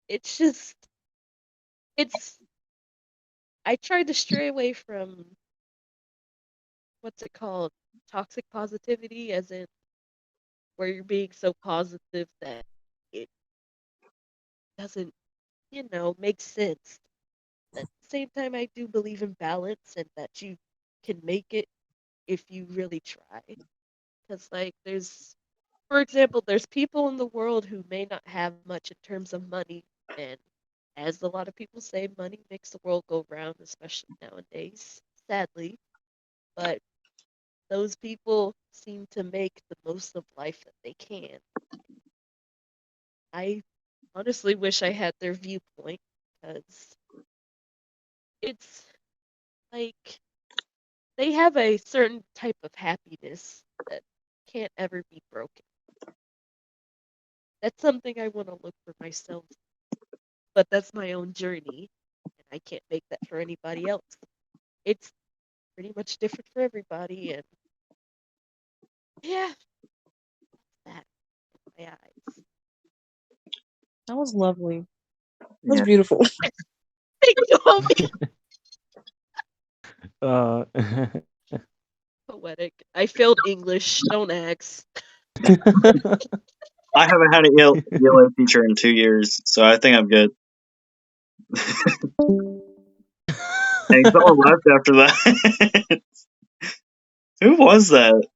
It's just, it's, I try to stray away from what's it called? Toxic positivity, as in where you're being so positive that it doesn't, make sense. At the same time, I do believe in balance and that you can make it if you really try. Because, like, for example, there's people in the world who may not have much in terms of money. And as a lot of people say, money makes the world go round, especially nowadays, sadly. But those people seem to make the most of life that they can. I honestly wish I had their viewpoint because it's like they have a certain type of happiness that can't ever be broken. That's something I want to look for myself, but that's my own journey, and I can't make that for anybody else. It's pretty much different for everybody, and yeah, that in my eyes. That was lovely. That was Yeah. beautiful. Thank you, homie. Poetic. I failed English. Don't ask. I haven't had an ELA teacher in 2 years, so I think I'm good. Hey, someone left after that. Who was that?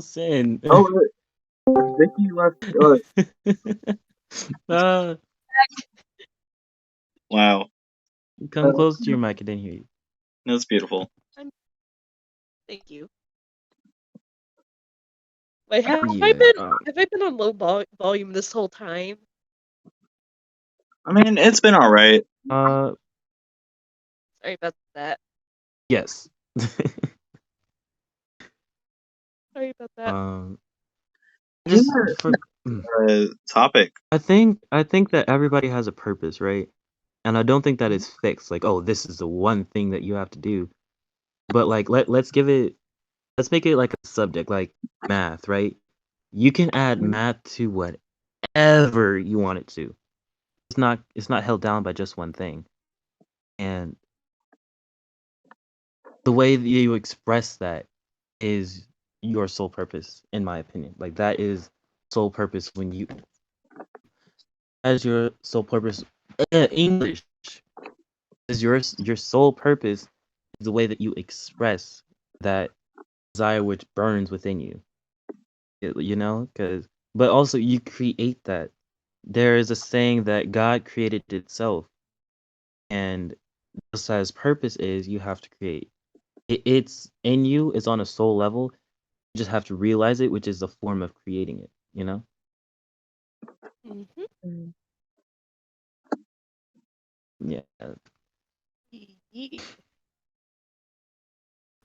Sin. Oh, Vicky left. Wow, Come close to your mic. I didn't hear you. that's beautiful. Thank you. Wait, have I Yeah, been on low volume this whole time? I mean, it's been all right. Sorry about that. yes. Sorry about that. Just Topic. I think that everybody has a purpose, right? And I don't think that it's fixed. Like, oh, this is the one thing that you have to do. But like, let's make it like a subject, like math, right? You can add math to whatever you want it to. It's not held down by just one thing. And the way that you express that is your sole purpose, in my opinion. Like that is sole purpose when you as your sole purpose. English is your sole purpose is the way that you express that desire which burns within you. You know, but also you create that. There is a saying that God created itself, and just as purpose is, you have to create. It's in you. It's on a soul level. You just have to realize it, which is a form of creating it. You know. Mm-hmm. Yeah. Yeah.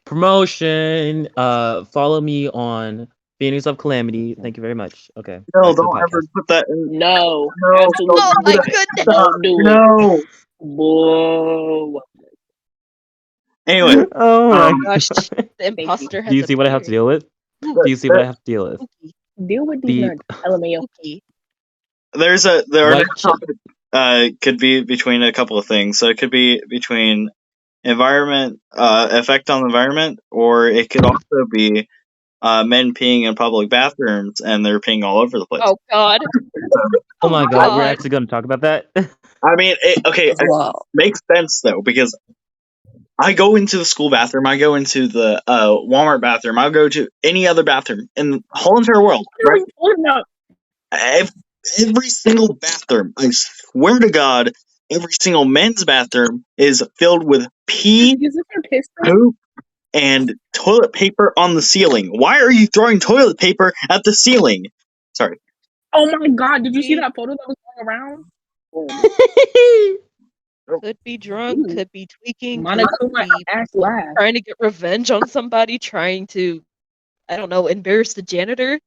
Promotion. Follow me on Phoenix of Calamity. Thank you very much. Okay. No, back to the don't ever podcast. put that in. No, No, absolutely. Oh don't my do that. goodness! Don't do it. No. Whoa. Anyway, Oh my Gosh, God. the imposter has Do you see what I have to deal with? Do you see what I have to deal with? Deal with these nerds. LMAO. our White next topic could be between a couple of things. So it could be between environment, effect on the environment, or it could also be men peeing in public bathrooms and they're peeing all over the place. Oh God. Oh my God, we're actually going to talk about that? I mean, it Wow. makes sense though, because I go into the school bathroom, I go into the Walmart bathroom, I'll go to any other bathroom in the whole entire world, right? Every single bathroom, I swear to God, every single men's bathroom is filled with pee, poop, and toilet paper on the ceiling. Why are you throwing toilet paper at the ceiling? Sorry. Oh my God! Did you see that photo that was going around? Could be drunk, could be tweaking, could Monokuma be ass laugh. trying to get revenge on somebody, trying to, I don't know, embarrass the janitor,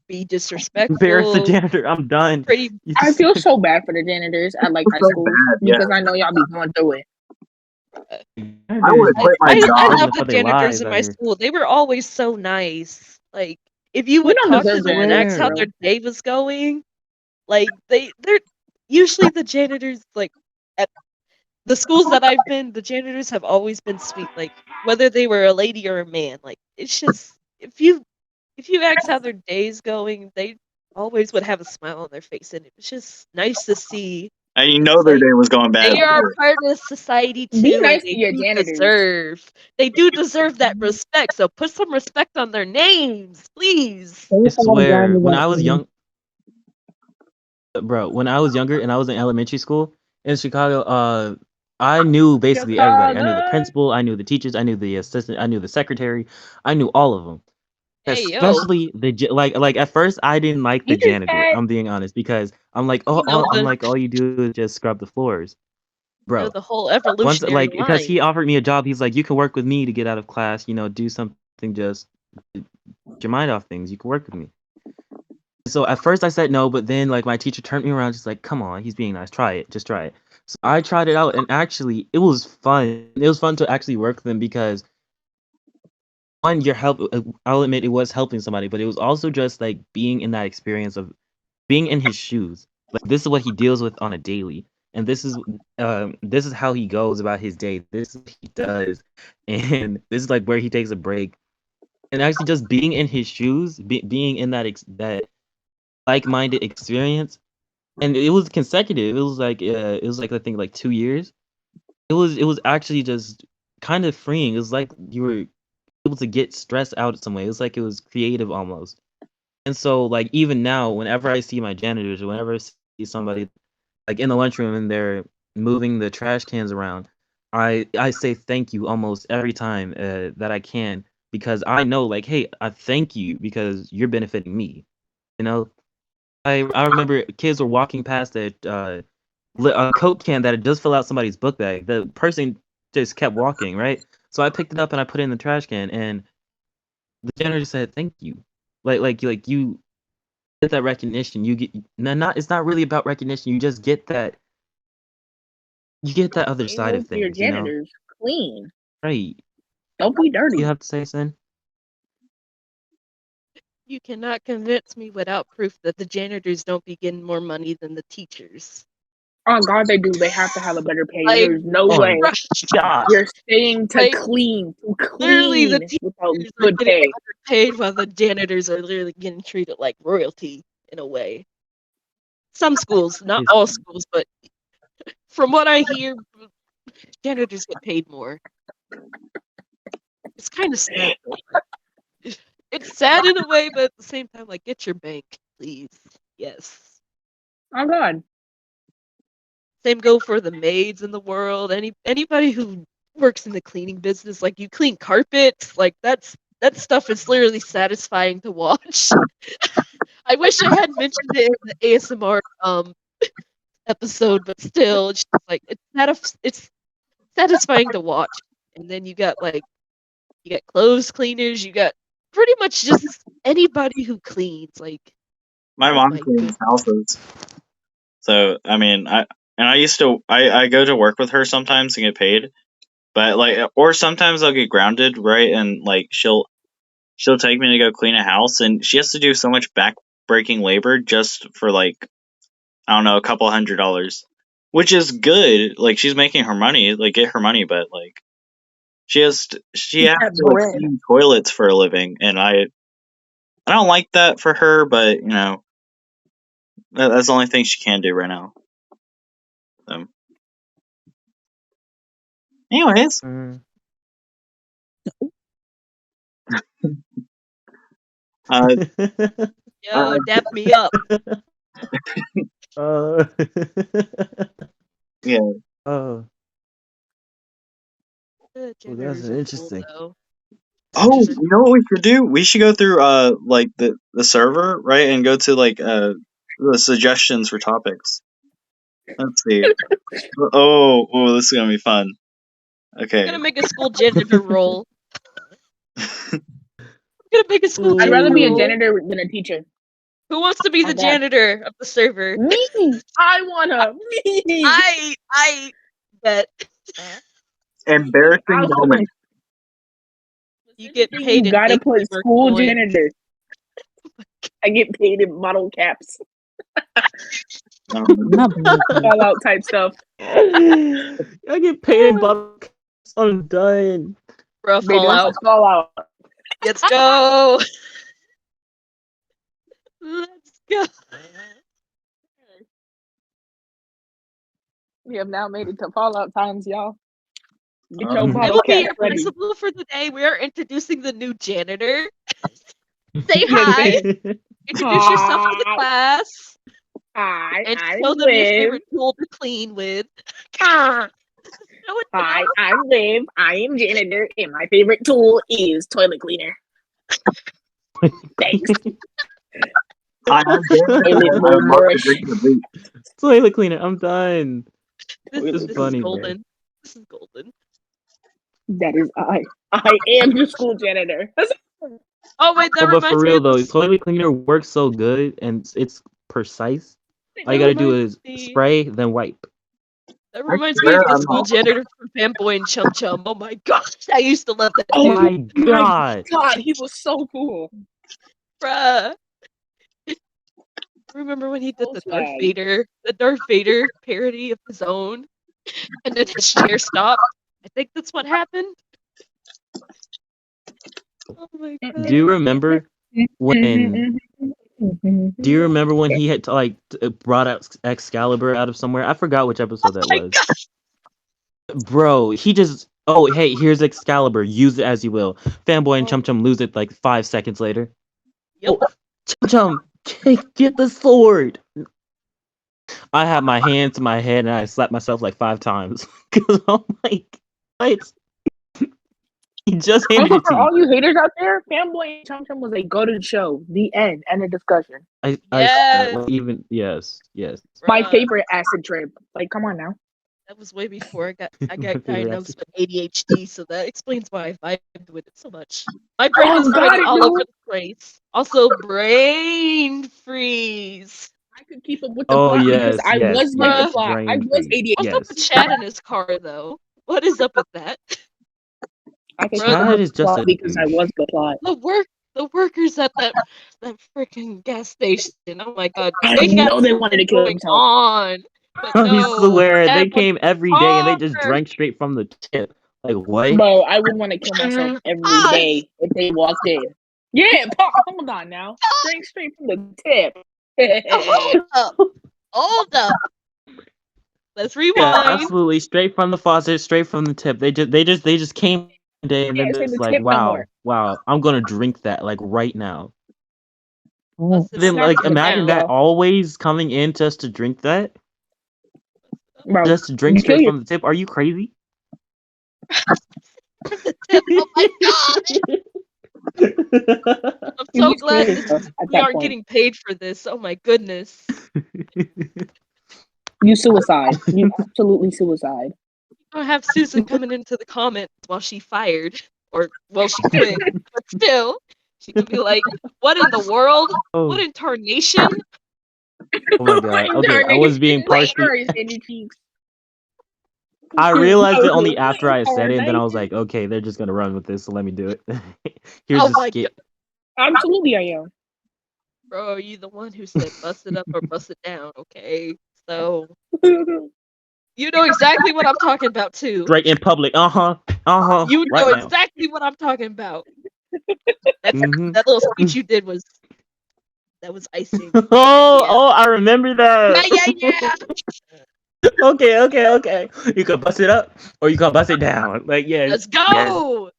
be disrespectful. Embarrass the janitor. I'm done. I feel so bad for the janitors at like high school because I know y'all be going through it. I would quit my job. I love the janitors in my school. They were always so nice. Like, if you would talk to them and ask how their day was going, like they're usually the janitors, like at the schools that I've been, the janitors have always been sweet. Like whether they were a lady or a man, like it's just if you ask how their day's going, they always would have a smile on their face, and it was just nice to see. And you know their day was going bad. They are part of society too. Be nice and to your janitors. They do deserve that respect. So put some respect on their names, please. I swear, when I was young, bro, when I was younger and I was in elementary school in Chicago, I knew basically everybody. I knew the principal, I knew the teachers, I knew the assistant, I knew the secretary, I knew all of them. Hey yo, especially like at first I didn't like the You just janitor. had I'm being honest because I'm like, you know all you do is just scrub the floors, bro. the whole Once evolutionary like because line. he offered me a job, he's like, you can work with me to get out of class. Do something, just get your mind off things. You can work with me. So at first I said no, but then like my teacher turned me around, just like, come on, he's being nice. Try it, just try it. So I tried it out, and actually it was fun. It was fun to actually work with him because one, your help. I'll admit it was helping somebody, but it was also just like being in that experience of being in his shoes. Like this is what he deals with on a daily, and this is how he goes about his day. This is what he does, and this is like where he takes a break. And actually, just being in his shoes, being in that like-minded experience, and it was consecutive. It was like I think like 2 years. It was actually just kind of freeing. It was like you were able to get stress out some way. It was like it was creative almost. And so like even now, whenever I see my janitors or whenever I see somebody like in the lunchroom and they're moving the trash cans around, I say thank you almost every time that I can, because I know like, hey, I thank you because you're benefiting me. You know, I remember kids were walking past a Coke can that had just filled out somebody's book bag. The person just kept walking, right? So I picked it up and I put it in the trash can, and the janitor said, "Thank you." Like you get that recognition. You get not. It's not really about recognition. You just get that. You get that other say side hello of to your things. You know, janitors. Clean. right? Don't be You dirty. have to say, Sin. You cannot convince me without proof that the janitors don't be getting more money than the teachers. Oh God, they do. They have to have a better pay. Like, There's no Oh way gosh. you're staying to like clean, literally the without teachers are good getting pay. underpaid while the janitors are literally getting treated like royalty in a way. Some schools, not It's all schools, but from what I hear, janitors get paid more. It's kind of sad. It's sad in a way, but at the same time, like, get your bank, please. Yes. Oh God. Same go for the maids in the world. Anybody who works in the cleaning business, like you clean carpets, like that stuff is literally satisfying to watch. I wish I had mentioned it in the ASMR episode, but still, it's just like it's satisfying to watch. And then you got clothes cleaners, you got pretty much just anybody who cleans. Like, My oh mom my cleans goodness. houses, so I mean, I go to work with her sometimes and get paid, but like, or sometimes I'll get grounded, right? And like she'll take me to go clean a house, and she has to do so much back-breaking labor just for like, I don't know, a couple $100, which is good. Like she's making her money, like get her money, but like she has to like Bread. clean toilets for a living, and I don't like that for her, but you know that's the only thing she can do right now. So, anyways, uh, Yo, dap me up. yeah. Oh, The that's janitors are cool interesting. though. Oh, Janitors are you know what we should do? We should go through like the server, right, and go to like the suggestions for topics. Let's see. Oh, this is gonna be fun. Okay. gonna make a school janitor role. I'm gonna make a school I'd rather janitor be a role. janitor than a teacher. Who wants to be the Like that. janitor of the server? Me. I wanna. Me. I bet Embarrassing I'll moment. you get Essentially, paid you in gotta put gatekeeper school coins. janitor. I get paid in bottle caps, Fallout type stuff. I get paid in bottle caps. I'm done. Bruh, They don't Fallout. Fallout. Let's go. Let's go. We have now made it to Fallout times, y'all. Get Oh. your It bottle will be cap your ready. principal for the day. We are introducing the new janitor. Say hi. Introduce yourself to the Hi. class. Hi, And I'm show them your Liv. favorite tool to clean with. Show it to Hi, them. I'm Liv. I am janitor, and my favorite tool is toilet cleaner. Thanks. I love to drink the bleach. Toilet cleaner. I'm done. This is funny, is bro. golden. This is golden. That is I am the school janitor. Oh wait, that Oh, but reminds for me real of though, this. toilet cleaner works so good and it's precise. All you That gotta do reminds is me- spray, then wipe. That reminds me of the school janitor from Fanboy and Chum Chum. Oh my gosh, I used to love that Oh dude. my god. God, he was so cool. Bruh. Remember when he did the Darth Swag. Vader parody of his own, and then his chair stopped? I think that's what happened. Oh my god. Do you remember when? Do you remember when he had brought out Excalibur out of somewhere? I forgot which episode that was. God. Bro, he just hey, here's Excalibur. Use it as you will. Fanboy and Chum Chum lose it like 5 seconds later. Yep. Oh, Chum Chum, get the sword. I had my hand to my head and I slapped myself like 5 times because I'm like, what? He just handed Also, it to for you. all you haters out there, Fanboy and Chum Chum was a go-to show. The end of discussion. Yes. My Bruh. favorite acid trip. Like, come on now. That was way before I got favorite diagnosed with ADHD, so that explains why I vibed with it so much. My brain was got already it, all dude. over the place. Also, brain freeze. I could keep up with the Oh plot yes, because I yes, was with the yes, plot. I brain was freeze. 88. What's up with Chad in his car, though? What is up with that? I could Bruh, keep up Chad with is the just plot a because I douche. was the plot. The workers at that freaking gas station. Oh my god, I they got know they wanted to something kill going himself. on. But I no, swear, Chad they was came every day and they just hard. drank straight from the tip. Like what? Bro, I would want to kill myself every day if they walked in. Yeah, hold on now. Drink straight from the tip. Hold up. Let's rewind. Yeah, absolutely, straight from the faucet, straight from the tip. They just came one day and then Can't say just the like, tip no wow, I'm gonna drink that like right now. Bust it Then up, like bust it imagine down. that always coming in just to drink that, Bro, just to drink you straight kill from the tip. Are you crazy? The tip. Oh my god! I'm so glad we aren't getting paid for this. Oh my goodness. You suicide. You absolutely suicide. I have Susan coming into the comments while she fired. Or, well, she quit. But still, she could be like, what in the world? Oh. What in tarnation? Oh my god. Okay, I was being partially. I realized it only after I said it, and then I was like, okay, they're just gonna run with this, so let me do it. Here's Oh the my skit. Absolutely, I am. Bro, are you the one who said bust it up or bust it down? Okay, so you know exactly what I'm talking about too. Right in public. You know exactly what I'm talking about. That little speech you did was icing. Oh, I remember that. Yeah. Okay. You can bust it up or you can bust it down. Like, yes. Let's go. Yes.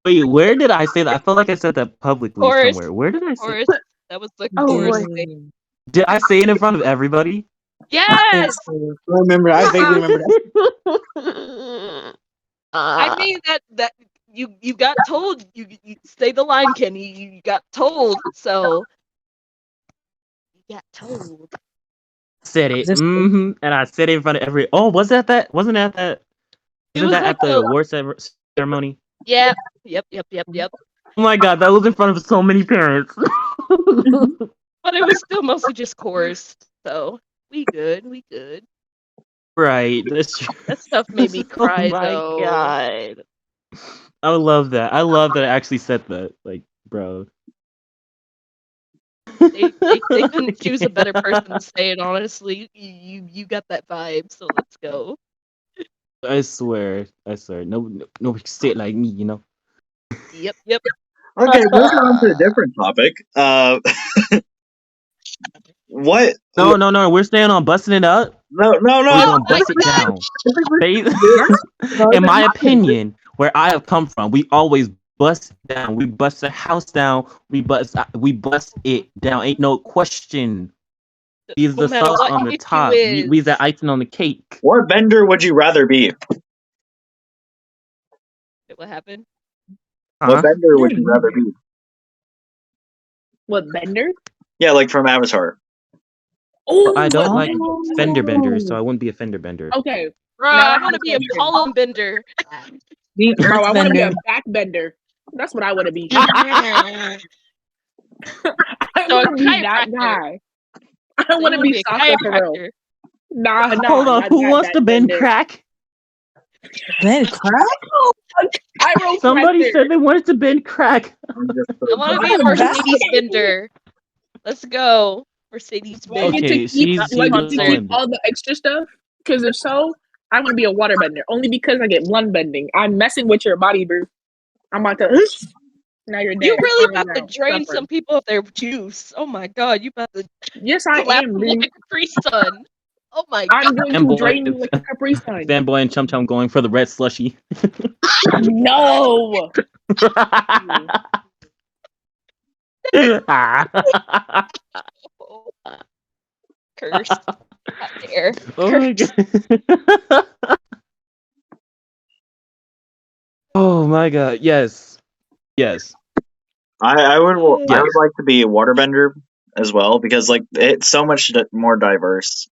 Wait, where did I say that? I felt like I said that publicly somewhere. Where did I say that? That was the chorus thing. Did I say it in front of everybody? Yes. I remember. I vaguely remember that. I mean that you got told you say the line, Kenny. You got told, so you got told. Said it. And I said it in front of every. Oh, was that? Wasn't that? Isn't that at the award ceremony? Yeah. Yep. Oh my god, that was in front of so many parents. But it was still mostly just chorus, so we good. Right, that's true. That stuff made me cry though. Oh my god. I love that. I actually said that. Like, bro. They couldn't choose a better person to say it, honestly. You got that vibe, so let's go. I swear. Nobody can say it like me, you know? Yep. Okay, moving on to a different topic. What? No. We're staying on busting it up. No. We're gonna bust it down. In my opinion, where I have come from, we always bust down. We bust the house down. We bust it down. Ain't no question. We's the sauce on the top. We's the icing on the cake. What vendor would you rather be? What happened? What bender would Yeah, you rather be? What bender? Yeah, like from Avatar. Oh, I don't what like fender benders, so bender? I wouldn't be a fender bender. Okay, Bruh, now I I have want a to be a question. column bender. The Bro, I want to be a earthbender. back bender. That's what I want to be. So I a want to be that chiropractor. guy. I So you want to want to be be a Sokka for real. chiropractor. Nah, Hold on, not who wants that to bend bender. crack? Ben crap? Somebody Chiropractor. said they wanted to bend crack. I'm just I want to be a I'm back. Mercedes bender. Let's go, Mercedes Do I Benz. get to Okay, keep she's like a to little keep ambitious. all the extra stuff? Because if so, I want to be a waterbender. Only because I get blood bending. I'm messing with your body, bro. I'm about to. Now you're dead. You really On the about to ground, drain suffering. some people of their juice. Oh my god, you about to Yes, I slap am, them bro. like a Capri Sun. Oh my I'm god. going to drain you like a Capri Sun. Fanboy and Chum Chum going for the red slushy. No. Oh, cursed. How dare. Oh my god. Oh my god. Yes. Yes. I would Yes. like to be a waterbender as well because like it's so much more diverse.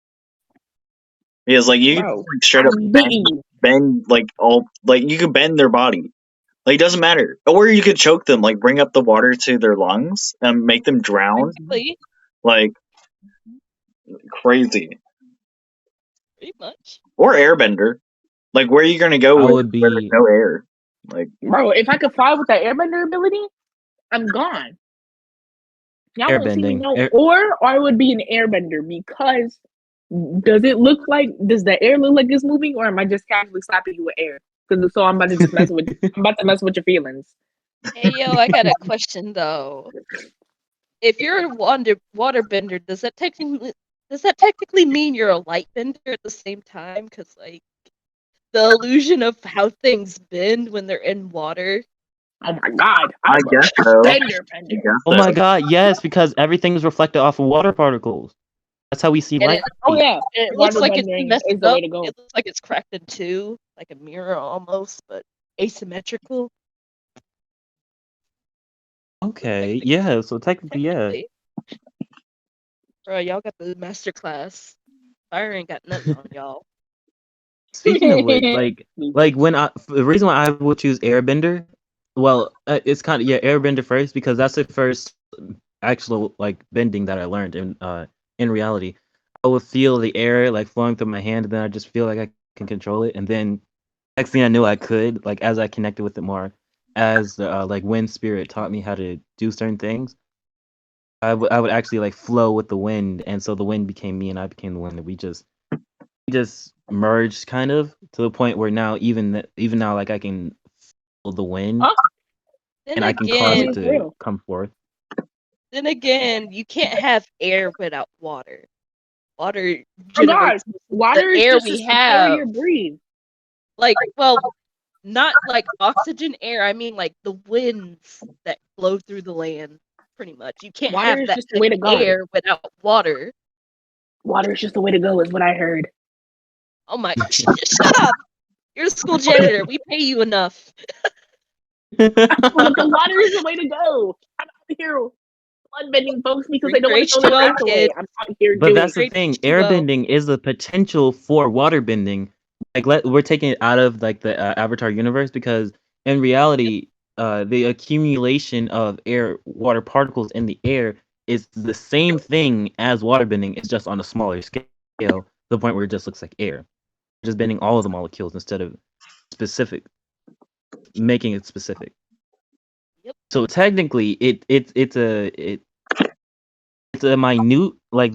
Because like you can Bro, like, straight up I'm beating you. bend like all like you could bend their body. Like it doesn't matter. Or you could choke them, like bring up the water to their lungs and make them drown. Basically, Like crazy. pretty much. Or airbender. Like where are you gonna go I with would where there's be no air? Like Bro, if I could fly with that airbender ability, I'm gone. Y'all won't see me airbending. no or I would be an airbender because does the air look like it's moving or am I just casually slapping you with air? Because so I'm about to just mess with your feelings. Hey yo, I got a question though. If you're a waterbender, does that technically mean you're a light bender at the same time? Because like the illusion of how things bend when they're in water. Oh my god. I guess so. Bender. Oh my god, yes, because everything is reflected off of water particles. That's how we see And light. Oh yeah. It looks like it's Waterbending messed is the up. way to go. It looks like it's cracked in two, like a mirror almost, but asymmetrical. Okay, yeah, so technically, yeah. Technically. Bro, y'all got the master class. Fire ain't got nothing on y'all. Speaking of which, like when the reason why I would choose airbender, well, it's kind of airbender first because that's the first actual like bending that I learned in reality. I would feel the air like flowing through my hand, and then I just feel like I can control it, and then next thing I knew I could, like as I connected with it more, as like wind spirit taught me how to do certain things. I would actually like flow with the wind, and so the wind became me, and I became the wind, and we just merged kind of to the point where now even now like I can feel the wind and I can cause it to come forth. Then again, you can't have air without water. Water generates water the air is just we a air you have. breathe. Like, well, not like oxygen air. I mean, like the winds that blow through the land. Pretty much, you can't Water have is that just the way to go. air without water. Water is just the way to go, is what I heard. Oh my! Shut up! You're the school janitor. We pay you enough. But the water is the way to go. I'm out here bloodbending folks because they don't want to throw their H2O, breath away. kid. I'm out here But doing that's the thing. Airbending is the potential for waterbending. Like we're taking it out of like the Avatar universe because in reality, the accumulation of water particles in the air is the same thing as waterbending. It's just on a smaller scale, to the point where it just looks like air. Just bending all of the molecules instead of making it specific. Yep. So technically, it's a minute like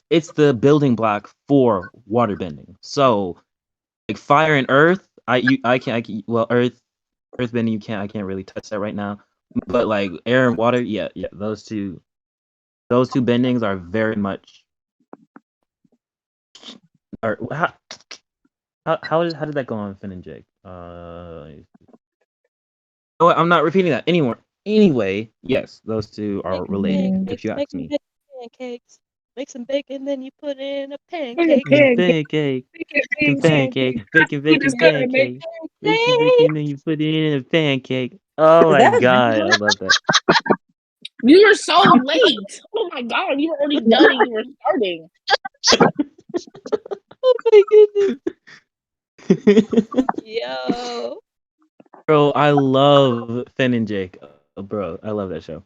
it's the building block for waterbending. So like fire and earth, earthbending I can't really touch that right now. But like air and water, yeah, those two bendings are very much. How did that go on Finn and Jake? Oh, I'm not repeating that anymore. Anyway, yes, those two are related. If you ask me. Pancakes. Make some bacon, then you put in a pancake. Pancake. Bacon, pancake. Bacon, pancake. Bacon, then you put it in a pancake. Oh Is my that god, I love that. You were so late. Oh my god, you were already done and you were starting. Oh my goodness. Yo. Bro, I love Finn and Jake. Bro, I love that show.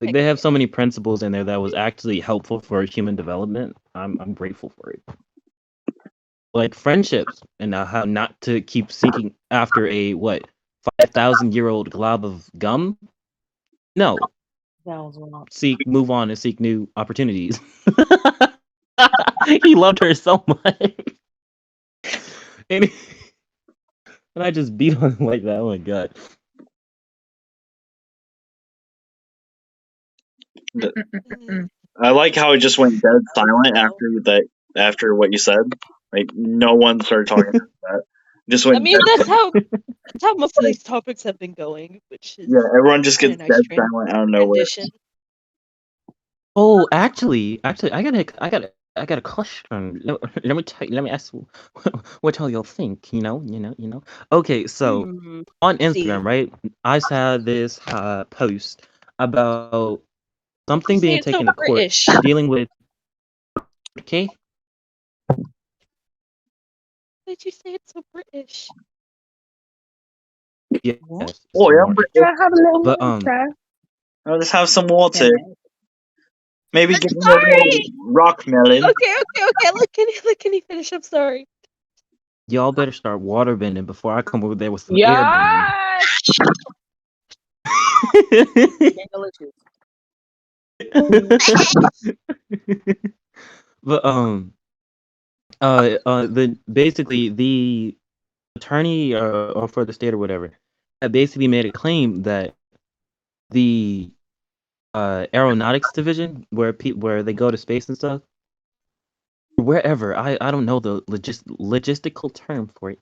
Like Heck they have yeah. so many principles in there that was actually helpful for human development. I'm grateful for it. Like friendships and how not to keep seeking after a 5,000-year-old glob of gum. No, sounds wrong? move on and seek new opportunities. He loved her so much, and, and I just beat on him like that. Oh my god. I like how it just went dead silent Wow. after that. After what you said, like no one started talking after that. Just went. I mean, dead that's how most of these topics have been going, which is Yeah, everyone just kind gets of nice dead silent out of nowhere. transition. Oh, actually, I got a question. Let me ask what all y'all think. Okay, so on See, Instagram, right? I saw this post about why'd you something say being it's so taken to court British? dealing with. Okay, Why'd you say it's so British? yes, What? it's Oh so yeah, more. Can I have a little But more try? I'll just have some water. Okay. Maybe I'm give me a sorry. little rock melon. Okay. Look, can you finish? I'm sorry. y'all better start water bending before I come over there with some air bending. Yes! Delicious. But basically the attorney or for the state or whatever had basically made a claim that the aeronautics division where they go to space and stuff, wherever, I don't know the logistical term for it,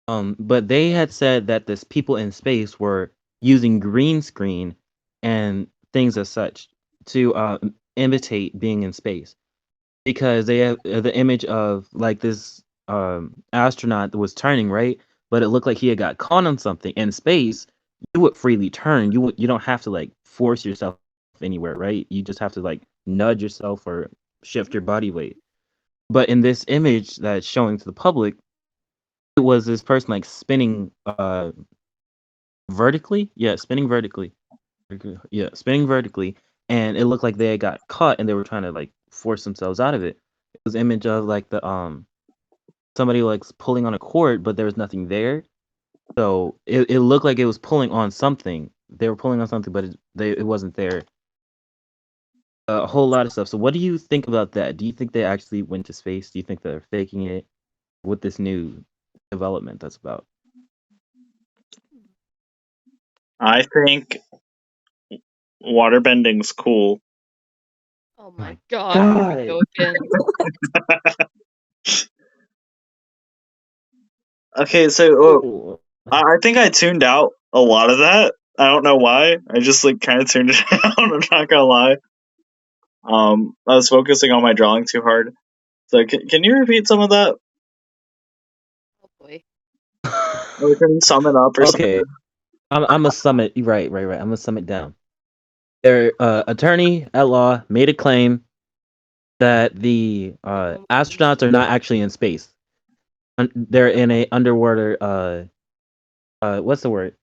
but they had said that this people in space were using green screen and things as such to imitate being in space, because they have the image of like this astronaut that was turning right, but it looked like he had got caught on something in space. You would freely turn. You don't have to like force yourself anywhere, right? You just have to like nudge yourself or shift your body weight. But in this image that's showing to the public, it was this person like spinning vertically. Yeah, spinning vertically. Yeah, spinning vertically, and it looked like they had got caught and they were trying to like force themselves out of it. It was an image of like the somebody like pulling on a cord, but there was nothing there. So it looked like it was pulling on something. They were pulling on something, but it wasn't there. A whole lot of stuff. So what do you think about that? Do you think they actually went to space? Do you think they're faking it with this new development that's about? I think waterbending's cool. Oh my god, here we go again. Okay, so I think I tuned out a lot of that. I don't know why. I just like kind of tuned it out. I'm not gonna lie. I was focusing on my drawing too hard. So can you repeat some of that? Oh boy. Or can you sum it up or Okay, something? I'm a summit. Right. I'm gonna sum it down. Their attorney at law made a claim that the astronauts are not actually in space. They're in a underwater what's the word?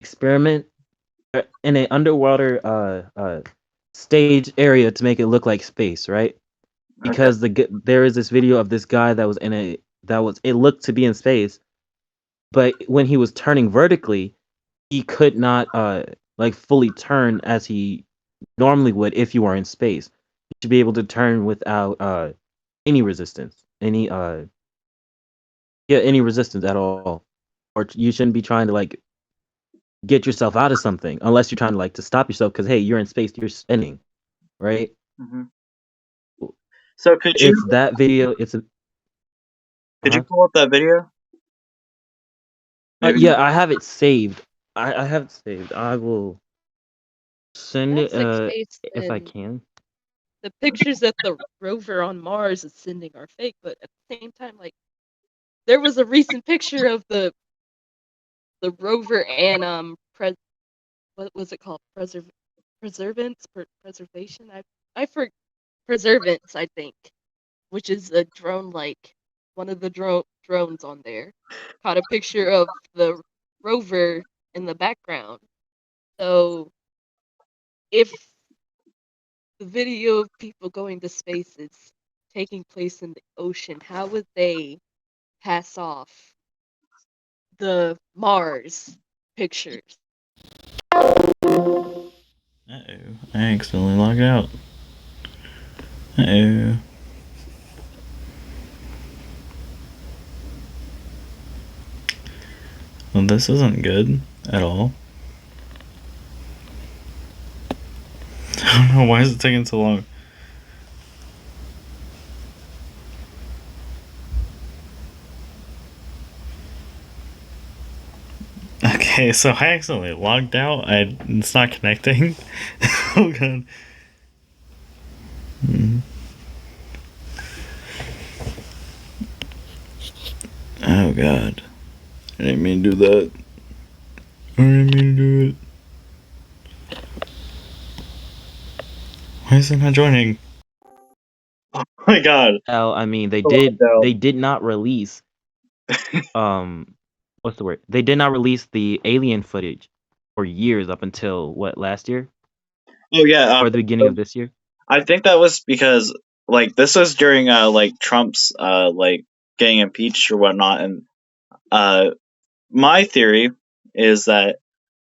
Experiment. In a underwater stage area to make it look like space, right? Because there is this video of this guy that was it looked to be in space, but when he was turning vertically, he could not like fully turn as he normally would if you are in space. You should be able to turn without any resistance, any resistance at all, or you shouldn't be trying to like get yourself out of something unless you're trying to like to stop yourself because hey, you're in space, you're spinning, right? Mm-hmm. So could you? It's that video. It's a. Could you pull up that video? Maybe. Yeah, I have it saved. I have it saved. I will send it That's the case, if I then can. the pictures that the rover on Mars is sending are fake, but at the same time, like there was a recent picture of the the rover and what was it called? Preservation. I for Preservance, I think, which is a drone like one of the drones on there. Caught a picture of the rover in the background. So if the video of people going to space is taking place in the ocean, how would they pass off the Mars pictures? Uh-oh. I accidentally logged out. Uh-oh. Well, this isn't good at all. I don't know, why is it taking so long? Okay, so I accidentally logged out. It's not connecting. Oh god. Oh god. I didn't mean to do that. I didn't mean to do it. Why is it not joining? Oh my god. Well, I mean, they Oh, did. no. They did not release. What's the word? They did not release the alien footage for years up until what, last year Oh yeah. or the beginning of this year. I think that was because like this was during like Trump's like getting impeached or whatnot, and my theory is that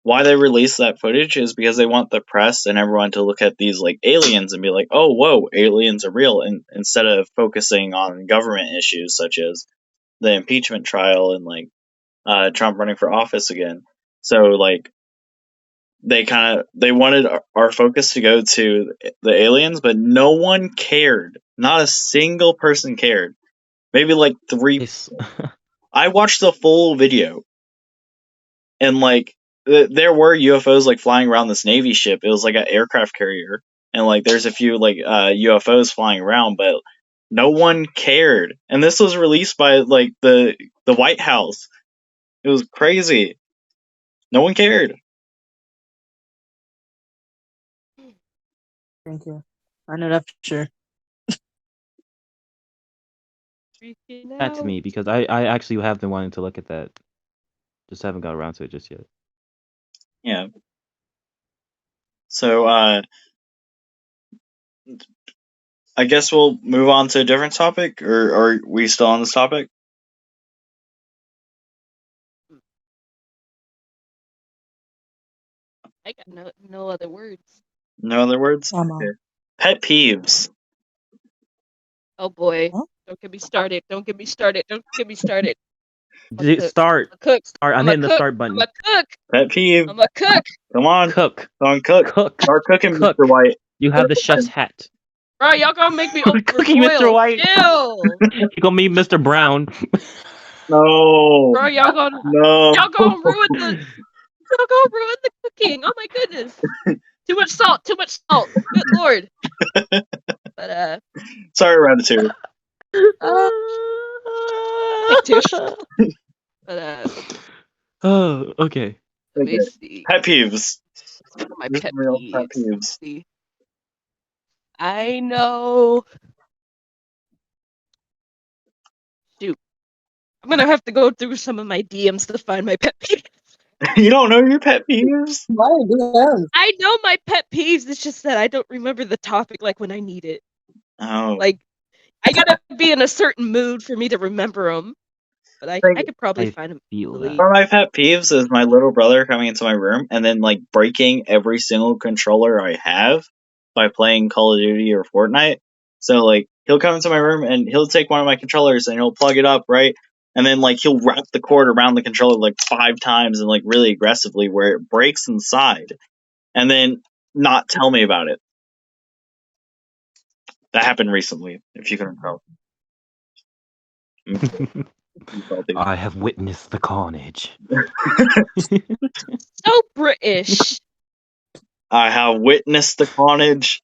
why they released that footage is because they want the press and everyone to look at these like aliens and be like, oh whoa, aliens are real, and instead of focusing on government issues such as the impeachment trial and like Trump running for office again. So like they wanted our focus to go to the aliens, but no one cared. Not a single person cared. Maybe like three. It's- I watched the full video, and like there were UFOs like flying around this Navy ship. It was like an aircraft carrier, and like there's a few like UFOs flying around, but no one cared. And this was released by like the White House. It was crazy. No one cared. Thank you. I know that for sure. Freaking that to out. me because I actually have been wanting to look at that. Just haven't got around to it just yet. Yeah. So I guess we'll move on to a different topic, or are we still on this topic? I got no other words. No other words? I'm Okay. Pet peeves. Oh boy. Huh? Don't get me started. Don't get me started. Don't get me started. Start. I'm a cook. Start. I'm hitting the start button. I'm a cook. Pet peeve. I'm a cook. Come on. Cook. Come on, cook. Cook. Start cooking, Cook. Mr. White. You have the chef's hat. Bro, y'all gonna make me Cooking, Mr. overboil. White. Ew. You gonna meet Mr. Brown. No. Bro, y'all gonna No. ruin the cooking. Oh my goodness. Too much salt. Good lord. But Sorry, Ratatouille. Tish. But Oh, okay. let me Okay. see. Pet peeves. One of my Just pet real peeves. pet peeves. Let's see. I know. Shoot. I'm gonna have to go through some of my DMs to find my pet peeves. You don't know your pet peeves? Why do that? I know my pet peeves. It's just that I don't remember the topic like when I need it. Oh. Like I gotta be in a certain mood for me to remember them. But I could probably I find them feel easily. that. One of my pet peeves is my little brother coming into my room and then like breaking every single controller I have by playing Call of Duty or Fortnite. So like he'll come into my room and he'll take one of my controllers and he'll plug it up, right? And then like he'll wrap the cord around the controller like 5 times and like really aggressively where it breaks inside, and then not tell me about it. That happened recently, if you couldn't tell. I have witnessed the carnage. So British. I have witnessed the carnage.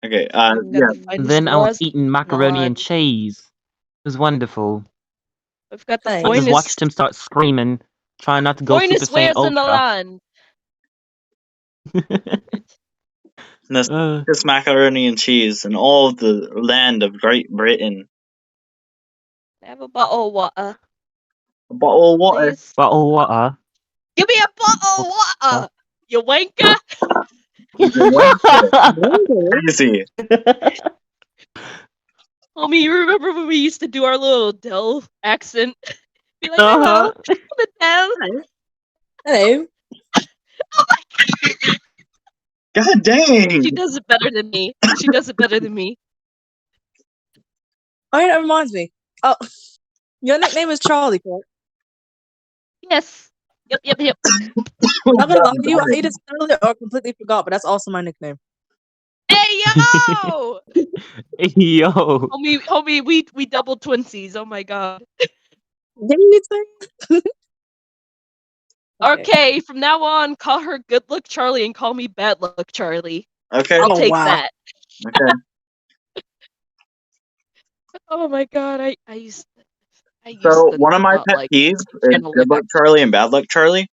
Okay, I'm yeah. gonna find Then I was this eating macaroni and not- cheese. It was wonderful. I've got the Thanks. I just finest, watched him start screaming, trying not to go Super finest Saiyan wares in the Ultra. land. This macaroni and cheese and all of the land of Great Britain. Have a bottle of water, A bottle of water. please. Bottle water. Give me a bottle of water, you wanker. Crazy. Homie, you remember when we used to do our little Dell accent? Be like, hello, the Dell. Hello. Oh my god. God dang. She does it better than me. She does it better than me. Oh, yeah, that reminds me. Oh, your nickname is Charlie, correct? Yes. Yep. I'm not gonna lie to you, I either spelled it or completely forgot, but that's also my nickname. Hey yo! Yo. Homie, we double twinsies. Oh my god. Didn't you say? Okay, from now on, call her Good Luck Charlie and call me Bad Luck Charlie. Okay. I'll Oh, take wow. that. Okay. Oh my god, I used So to one of my not pet like peeves is channel Good live Luck Charlie and Bad Luck Charlie.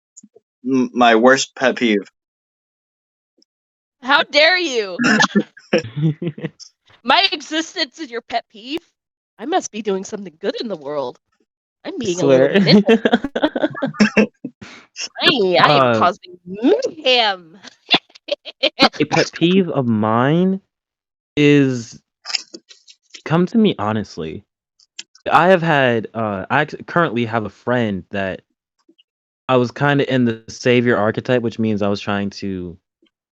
My worst pet peeve. How dare you? My existence is your pet peeve? I must be doing something good in the world. I'm being a Swear. little nimble. I am causing mayhem. A pet peeve of mine is, come to me honestly. I have had I currently have a friend that I was kind of in the savior archetype, which means I was trying to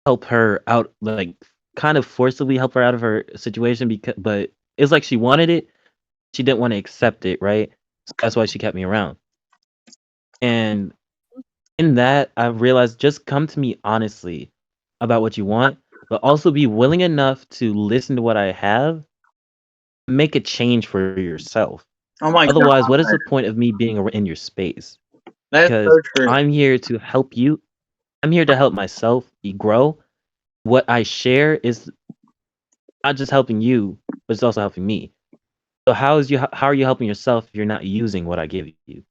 help her out, like kind of forcibly help her out of her situation, but it's like she wanted it, she didn't want to accept it, right? So that's why she kept me around. And in that, I realized, just come to me honestly about what you want, but also be willing enough to listen to what I have, make a change for yourself. Oh my Otherwise, god. what is the point of me being in your space? That's Because so true. I'm here to help you. I'm here to help myself grow. What I share is not just helping you, but it's also helping me. So how are you helping yourself if you're not using what I give you?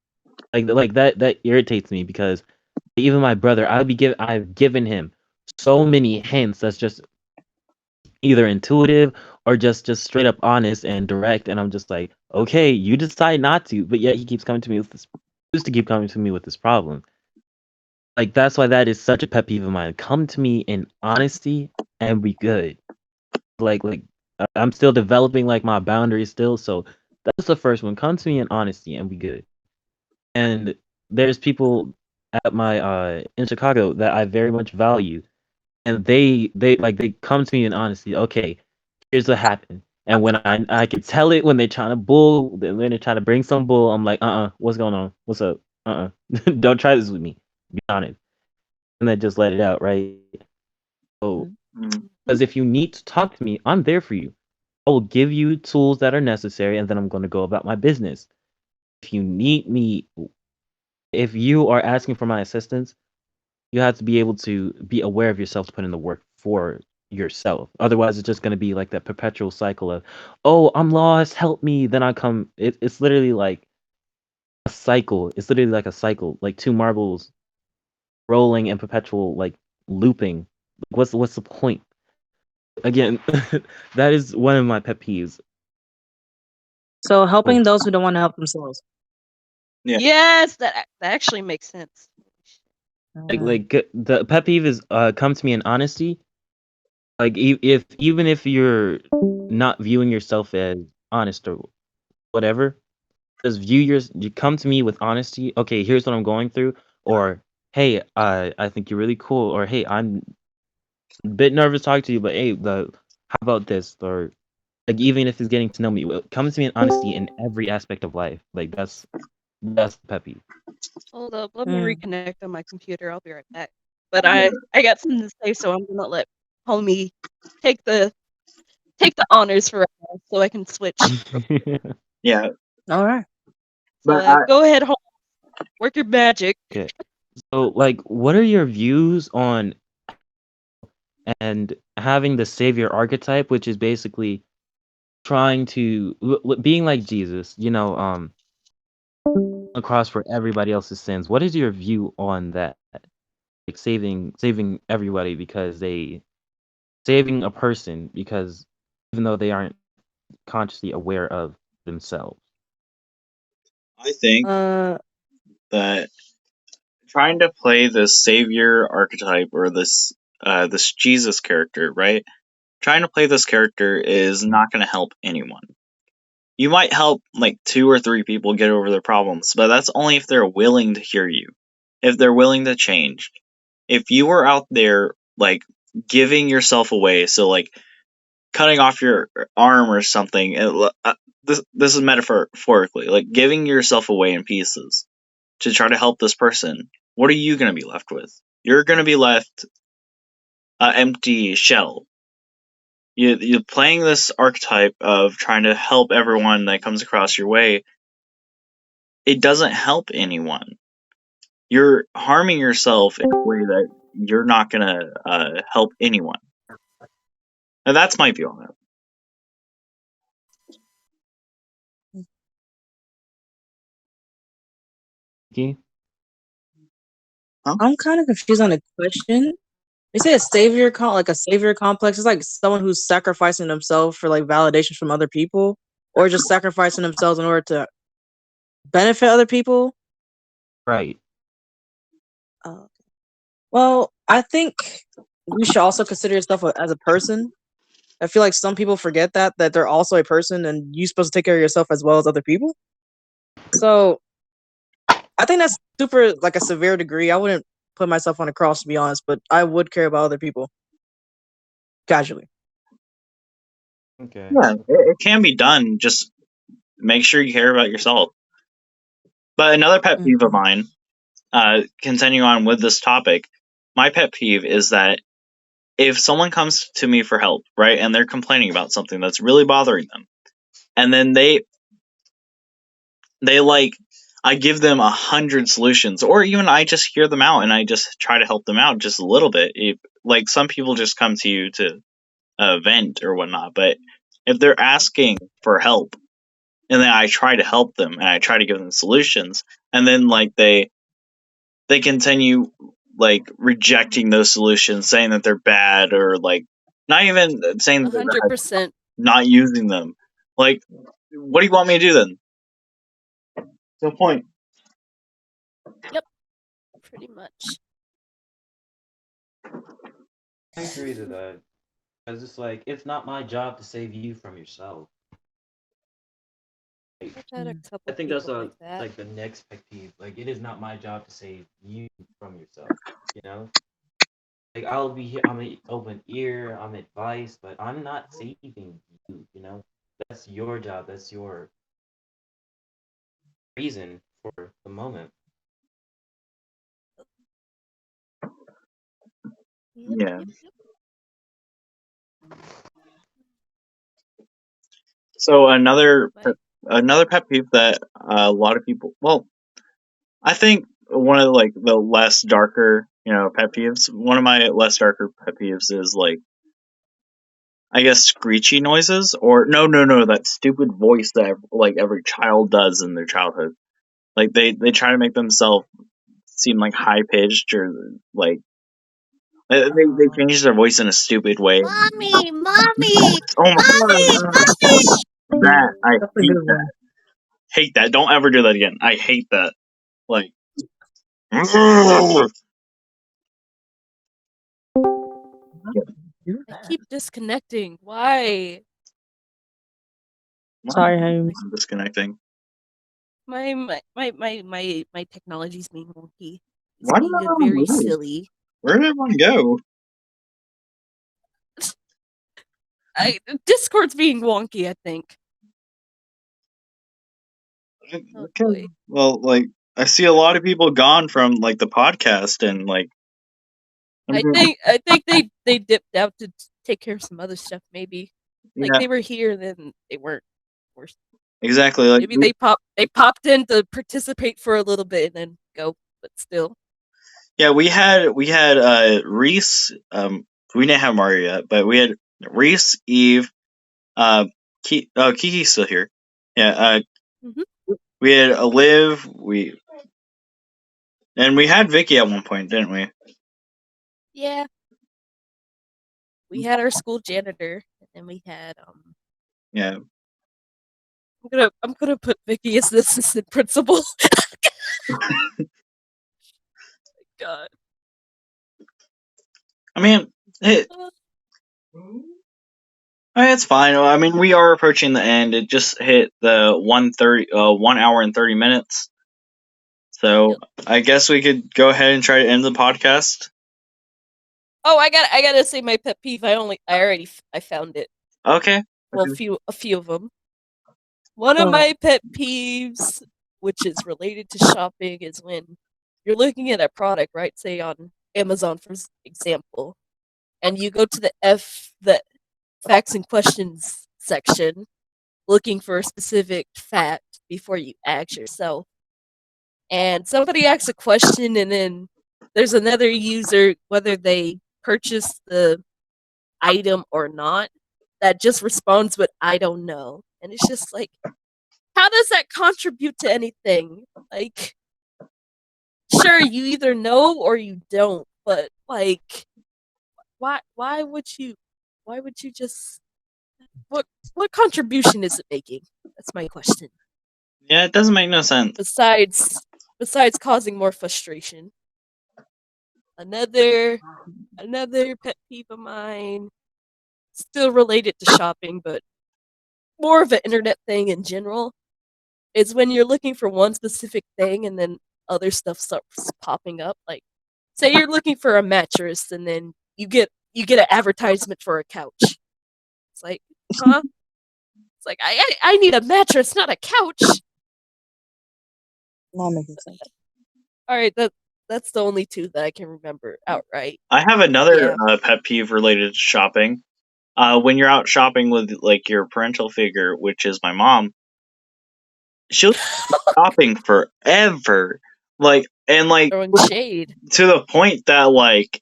Like that irritates me, because even my brother, I've given him so many hints that's just either intuitive or just straight up honest and direct, and I'm just like, okay, you decide not to, but yet he keeps coming to me with this, used to keep coming to me with this problem. Like, that's why that is such a pet peeve of mine. Come to me in honesty and be good. Like I'm still developing like my boundaries still, so that's the first one. Come to me in honesty and be good. And there's people at my in Chicago that I very much value, and they come to me in honesty. Okay, here's what happened. And when I can tell it when they're trying to bull, when they're trying to bring some bull, I'm like, what's going on? What's up? Don't try this with me. Be honest. And then just let it out, right? So, because if you need to talk to me, I'm there for you. I will give you tools that are necessary, and then I'm going to go about my business. If you need me, if you are asking for my assistance, you have to be able to be aware of yourself to put in the work for yourself. Otherwise, it's just going to be like that perpetual cycle of, oh, I'm lost, help me. Then I come. It's literally like a cycle. It's literally like a cycle, like two marbles rolling in perpetual, like looping. What's the point? Again, that is one of my pet peeves. So helping those who don't want to help themselves. Yeah. Yes, that actually makes sense. Like the pet peeve is come to me in honesty. Like even if you're not viewing yourself as honest or whatever, just you come to me with honesty. Okay, here's what I'm going through, or hey, I think you're really cool, or hey, I'm a bit nervous talking to you, but hey, how about this? Or like, even if it's getting to know me, come to me in honesty in every aspect of life. Like that's the pet peeve. Hold up, let me reconnect on my computer. I'll be right back. But I got something to say, so I'm gonna let homie take the honors for right now, so I can switch. Yeah. All right. But go ahead, homie. Work your magic. Okay. So, like, what are your views on and having the savior archetype, which is basically trying to being like Jesus, across for everybody else's sins. What is your view on that? Like saving everybody because saving a person because even though they aren't consciously aware of themselves. I think that trying to play this savior archetype or this Jesus character, right? Trying to play this character is not going to help anyone. You might help like 2 or 3 people get over their problems, but that's only if they're willing to hear you. If they're willing to change. If you were out there like giving yourself away, so like cutting off your arm or something, this is metaphorically, like giving yourself away in pieces to try to help this person, what are you going to be left with? You're going to be left an empty shell. You're playing this archetype of trying to help everyone that comes across your way. It doesn't help anyone. You're harming yourself in a way that you're not going to help anyone. And that's my view on it. Okay. Huh? I'm kind of confused on the question. They say a savior like a savior complex is like someone who's sacrificing themselves for like validation from other people, or just sacrificing themselves in order to benefit other people. Right. Well, I think you should also consider yourself as a person. I feel like some people forget that they're also a person, and you're supposed to take care of yourself as well as other people. So, I think that's super like a severe degree. I wouldn't put myself on a cross, to be honest, but I would care about other people casually. Okay. Yeah, it can be done. Just make sure you care about yourself. But another pet peeve of mine, continuing on with this topic, my pet peeve is that if someone comes to me for help, right, and they're complaining about something that's really bothering them, and then they like, I give them 100 solutions, or even I just hear them out and I just try to help them out just a little bit. Like some people just come to you to vent or whatnot, but if they're asking for help, and then I try to help them and I try to give them solutions, and then like they continue like rejecting those solutions, saying that they're bad, or like not even saying that they're bad, 100%. not using them. Like, what do you want me to do then? No point. Yep. Pretty much. I agree to that. Because it's like, it's not my job to save you from yourself. Like, I've had a couple I think that's people like that. like the next pet peeve. Like, it is not my job to save you from yourself. You know? Like, I'll be here, I'm an open ear, I'm advice, but I'm not saving you, you know? That's your job, that's your reason for the moment. Yeah. So another pet peeve that a lot of people, well, I think one of like the less darker, pet peeves. One of my less darker pet peeves is like, I guess, screechy noises, or no, that stupid voice that like every child does in their childhood. Like they try to make themselves seem like high pitched, or like they change their voice in a stupid way. Mommy! Oh my god! That I hate that. Hate that. Don't ever do that again. I hate that. Like. I keep disconnecting. Why? Sorry, I'm disconnecting. My technology's being wonky. It's Why being did I very move? silly. Where did everyone go? Discord's being wonky, I think. Okay. Well, like, I see a lot of people gone from like the podcast, and like I think they dipped out to take care of some other stuff. Maybe like Yeah. they were here, then they weren't. Exactly. Like Maybe they popped in to participate for a little bit and then go, but still. Yeah, we had Reese. We didn't have Mario yet, but we had Reese, Eve, Kiki's still here. Yeah. We had Liv. And we had Vicky at one point, didn't we? Yeah. We had our school janitor, and then we had Yeah. I'm gonna put Vicky as the assistant principal. God. I mean, it's fine. I mean, we are approaching the end. It just hit the 1 hour and 30 minutes. So I guess we could go ahead and try to end the podcast. Oh, I gotta say my pet peeve. I found it. Okay. Well, a few of them. One of my pet peeves, which is related to shopping, is when you're looking at a product, right? Say on Amazon, for example, and you go to the facts and questions section, looking for a specific fact before you ask yourself. And somebody asks a question, and then there's another user, whether they purchase the item or not, that just responds with "I don't know," and it's just like, how does that contribute to anything? Like, sure, you either know or you don't, but like, why would you just what contribution is it making? That's my question. Yeah, it doesn't make no sense. Besides causing more frustration. Another pet peeve of mine, still related to shopping, but more of an internet thing in general, is when you're looking for one specific thing and then other stuff starts popping up. Like, say you're looking for a mattress and then you get an advertisement for a couch. It's like, huh? It's like, I need a mattress, not a couch. Not making sense. All right, that's the only two that I can remember outright. I have another pet peeve related to shopping. When you're out shopping with like your parental figure, which is my mom, she'll shopping forever. Like, and like Throwing shade to the point that like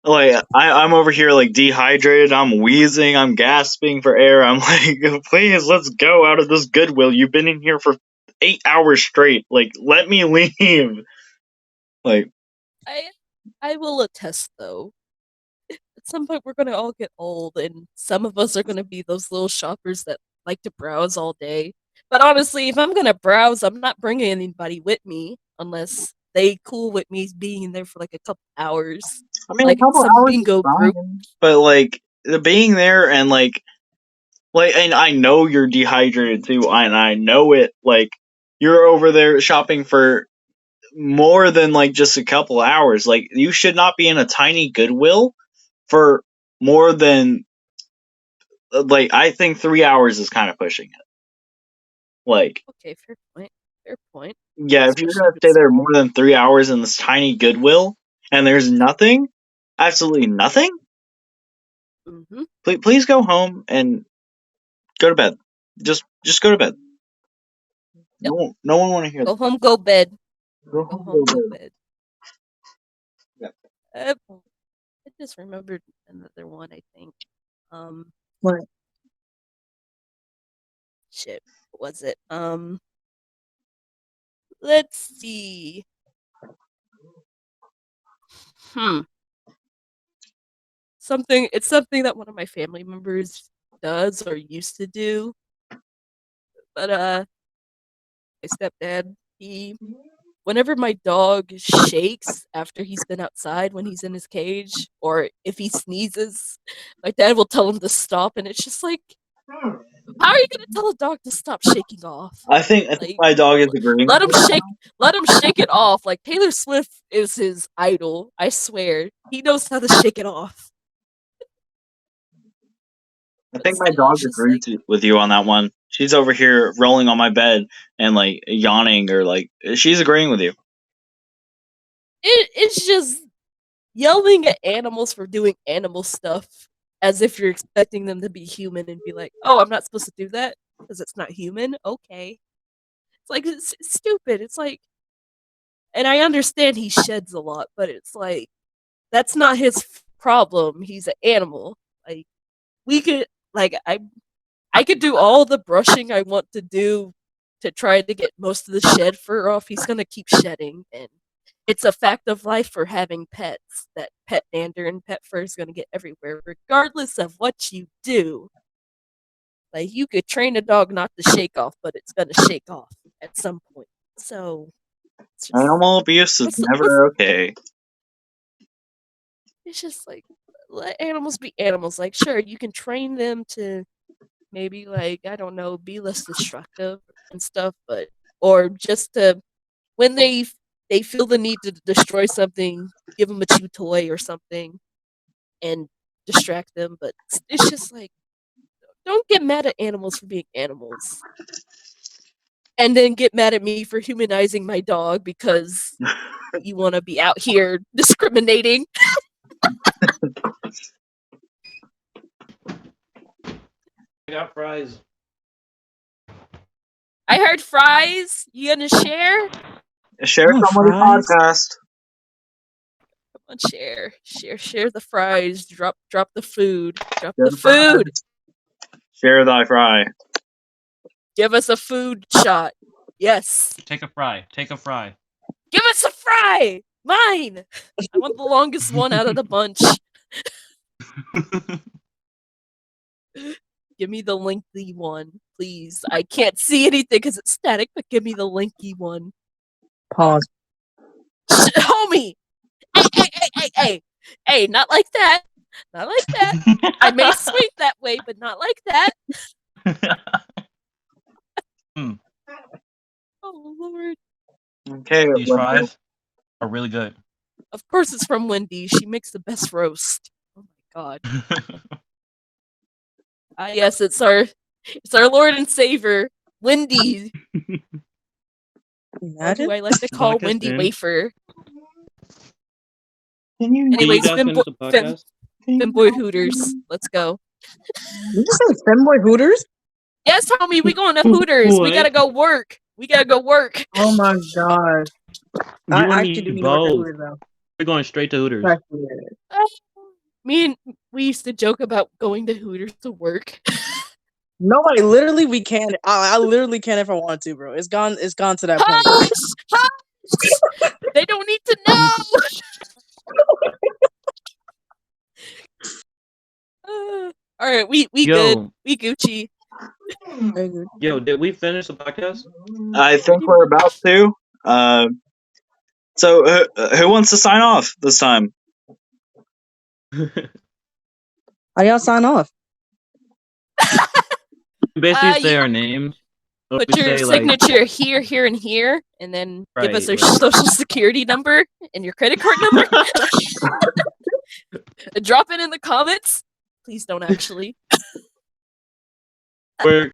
I'm over here like dehydrated, I'm wheezing, I'm gasping for air. I'm like, please, let's go out of this Goodwill. You've been in here for 8 hours straight. Like, let me leave. Like, I will attest though. At some point we're gonna all get old, and some of us are gonna be those little shoppers that like to browse all day. But honestly, if I'm gonna browse, I'm not bringing anybody with me unless they cool with me being there for like a couple hours. I mean, like a couple some hours bingo is fine, group. but like being there and like, and I know you're dehydrated too, and I know it. Like, you're over there shopping for more than like just a couple hours. Like, you should not be in a tiny Goodwill for more than like, I think 3 hours is kind of pushing it. Like, okay, fair point. Fair point. Yeah, if you're gonna stay there more than 3 hours in this tiny Goodwill and there's nothing, absolutely nothing, please go home and go to bed. Just go to bed. Yep. No one want to hear Go that. home, go bed. Go home, go bed. Yep. I just remembered another one, I think. What? Shit, what was it? Let's see. It's something that one of my family members does or used to do. But my stepdad, whenever my dog shakes after he's been outside when he's in his cage, or if he sneezes, my dad will tell him to stop, and it's just like, how are you gonna tell a dog to stop shaking off? I think my dog is agreeing. Let him shake it off. Like, Taylor Swift is his idol. I swear, he knows how to shake it off. I think my dog agrees with you on that one. She's over here rolling on my bed and like yawning, or like she's agreeing with you. It's just yelling at animals for doing animal stuff as if you're expecting them to be human and be like, oh, I'm not supposed to do that because it's not human. Okay. It's like, it's stupid. It's like, and I understand he sheds a lot, but it's like, that's not his problem. He's an animal. Like, we could, like, I could do all the brushing I want to do to try to get most of the shed fur off, he's gonna keep shedding, and it's a fact of life for having pets that pet dander and pet fur is gonna get everywhere, regardless of what you do. Like you could train a dog not to shake off, but it's gonna shake off at some point. So it's just, Animal abuse is Let's- never okay. it's just like let animals be animals. Like sure, you can train them to maybe like I don't know, be less destructive and stuff, but or just to when they feel the need to destroy something, give them a chew toy or something and distract them. But it's just like don't get mad at animals for being animals. And then get mad at me for humanizing my dog because you want to be out here discriminating. I got fries. I heard fries. You gonna share? Share Oh, some of the fries. podcast. Come on, share the fries. Drop the food. Drop Share the food. Share thy fry. Give us a food shot. Yes. Take a fry. Take a fry. Give us a fry. Mine. I want the longest one out of the bunch. Give me the lengthy one, please. I can't see anything because it's static, but give me the lengthy one. Pause. Homie! Hey, not like that. Not like that. I may swing that way, but not like that. Oh, Lord. Okay. These fries are really good. Of course it's from Wendy. She makes the best roast. Oh, my God. Yes, it's our Lord and Savior, Wendy. Or Imagine. who I like to call Podcast Wendy in. Wafer. Can you Anyways, Can you guys finish the podcast? Femboy Hooters. Let's go. You just say femboy Hooters? Yes, homie, we going to Hooters. We What? gotta go work. We gotta go work. Oh my god. You I and actually me do need to work at both. Hooters though. We're going straight to Hooters. Me and we used to joke about going to Hooters to work. Nobody, literally, we can. I literally can if I want to, bro. It's gone to that point. Hush! Hush! They don't need to know. All right, we good. We Gucci. Very good. Yo, did we finish the podcast? I think we're about to. So who wants to sign off this time? How y'all sign off? Basically, say you- our names. Or Put we your say, like, signature here, here, and here, and then give us Right, your right. social security number and your credit card number. Drop it in the comments. Please don't actually. we're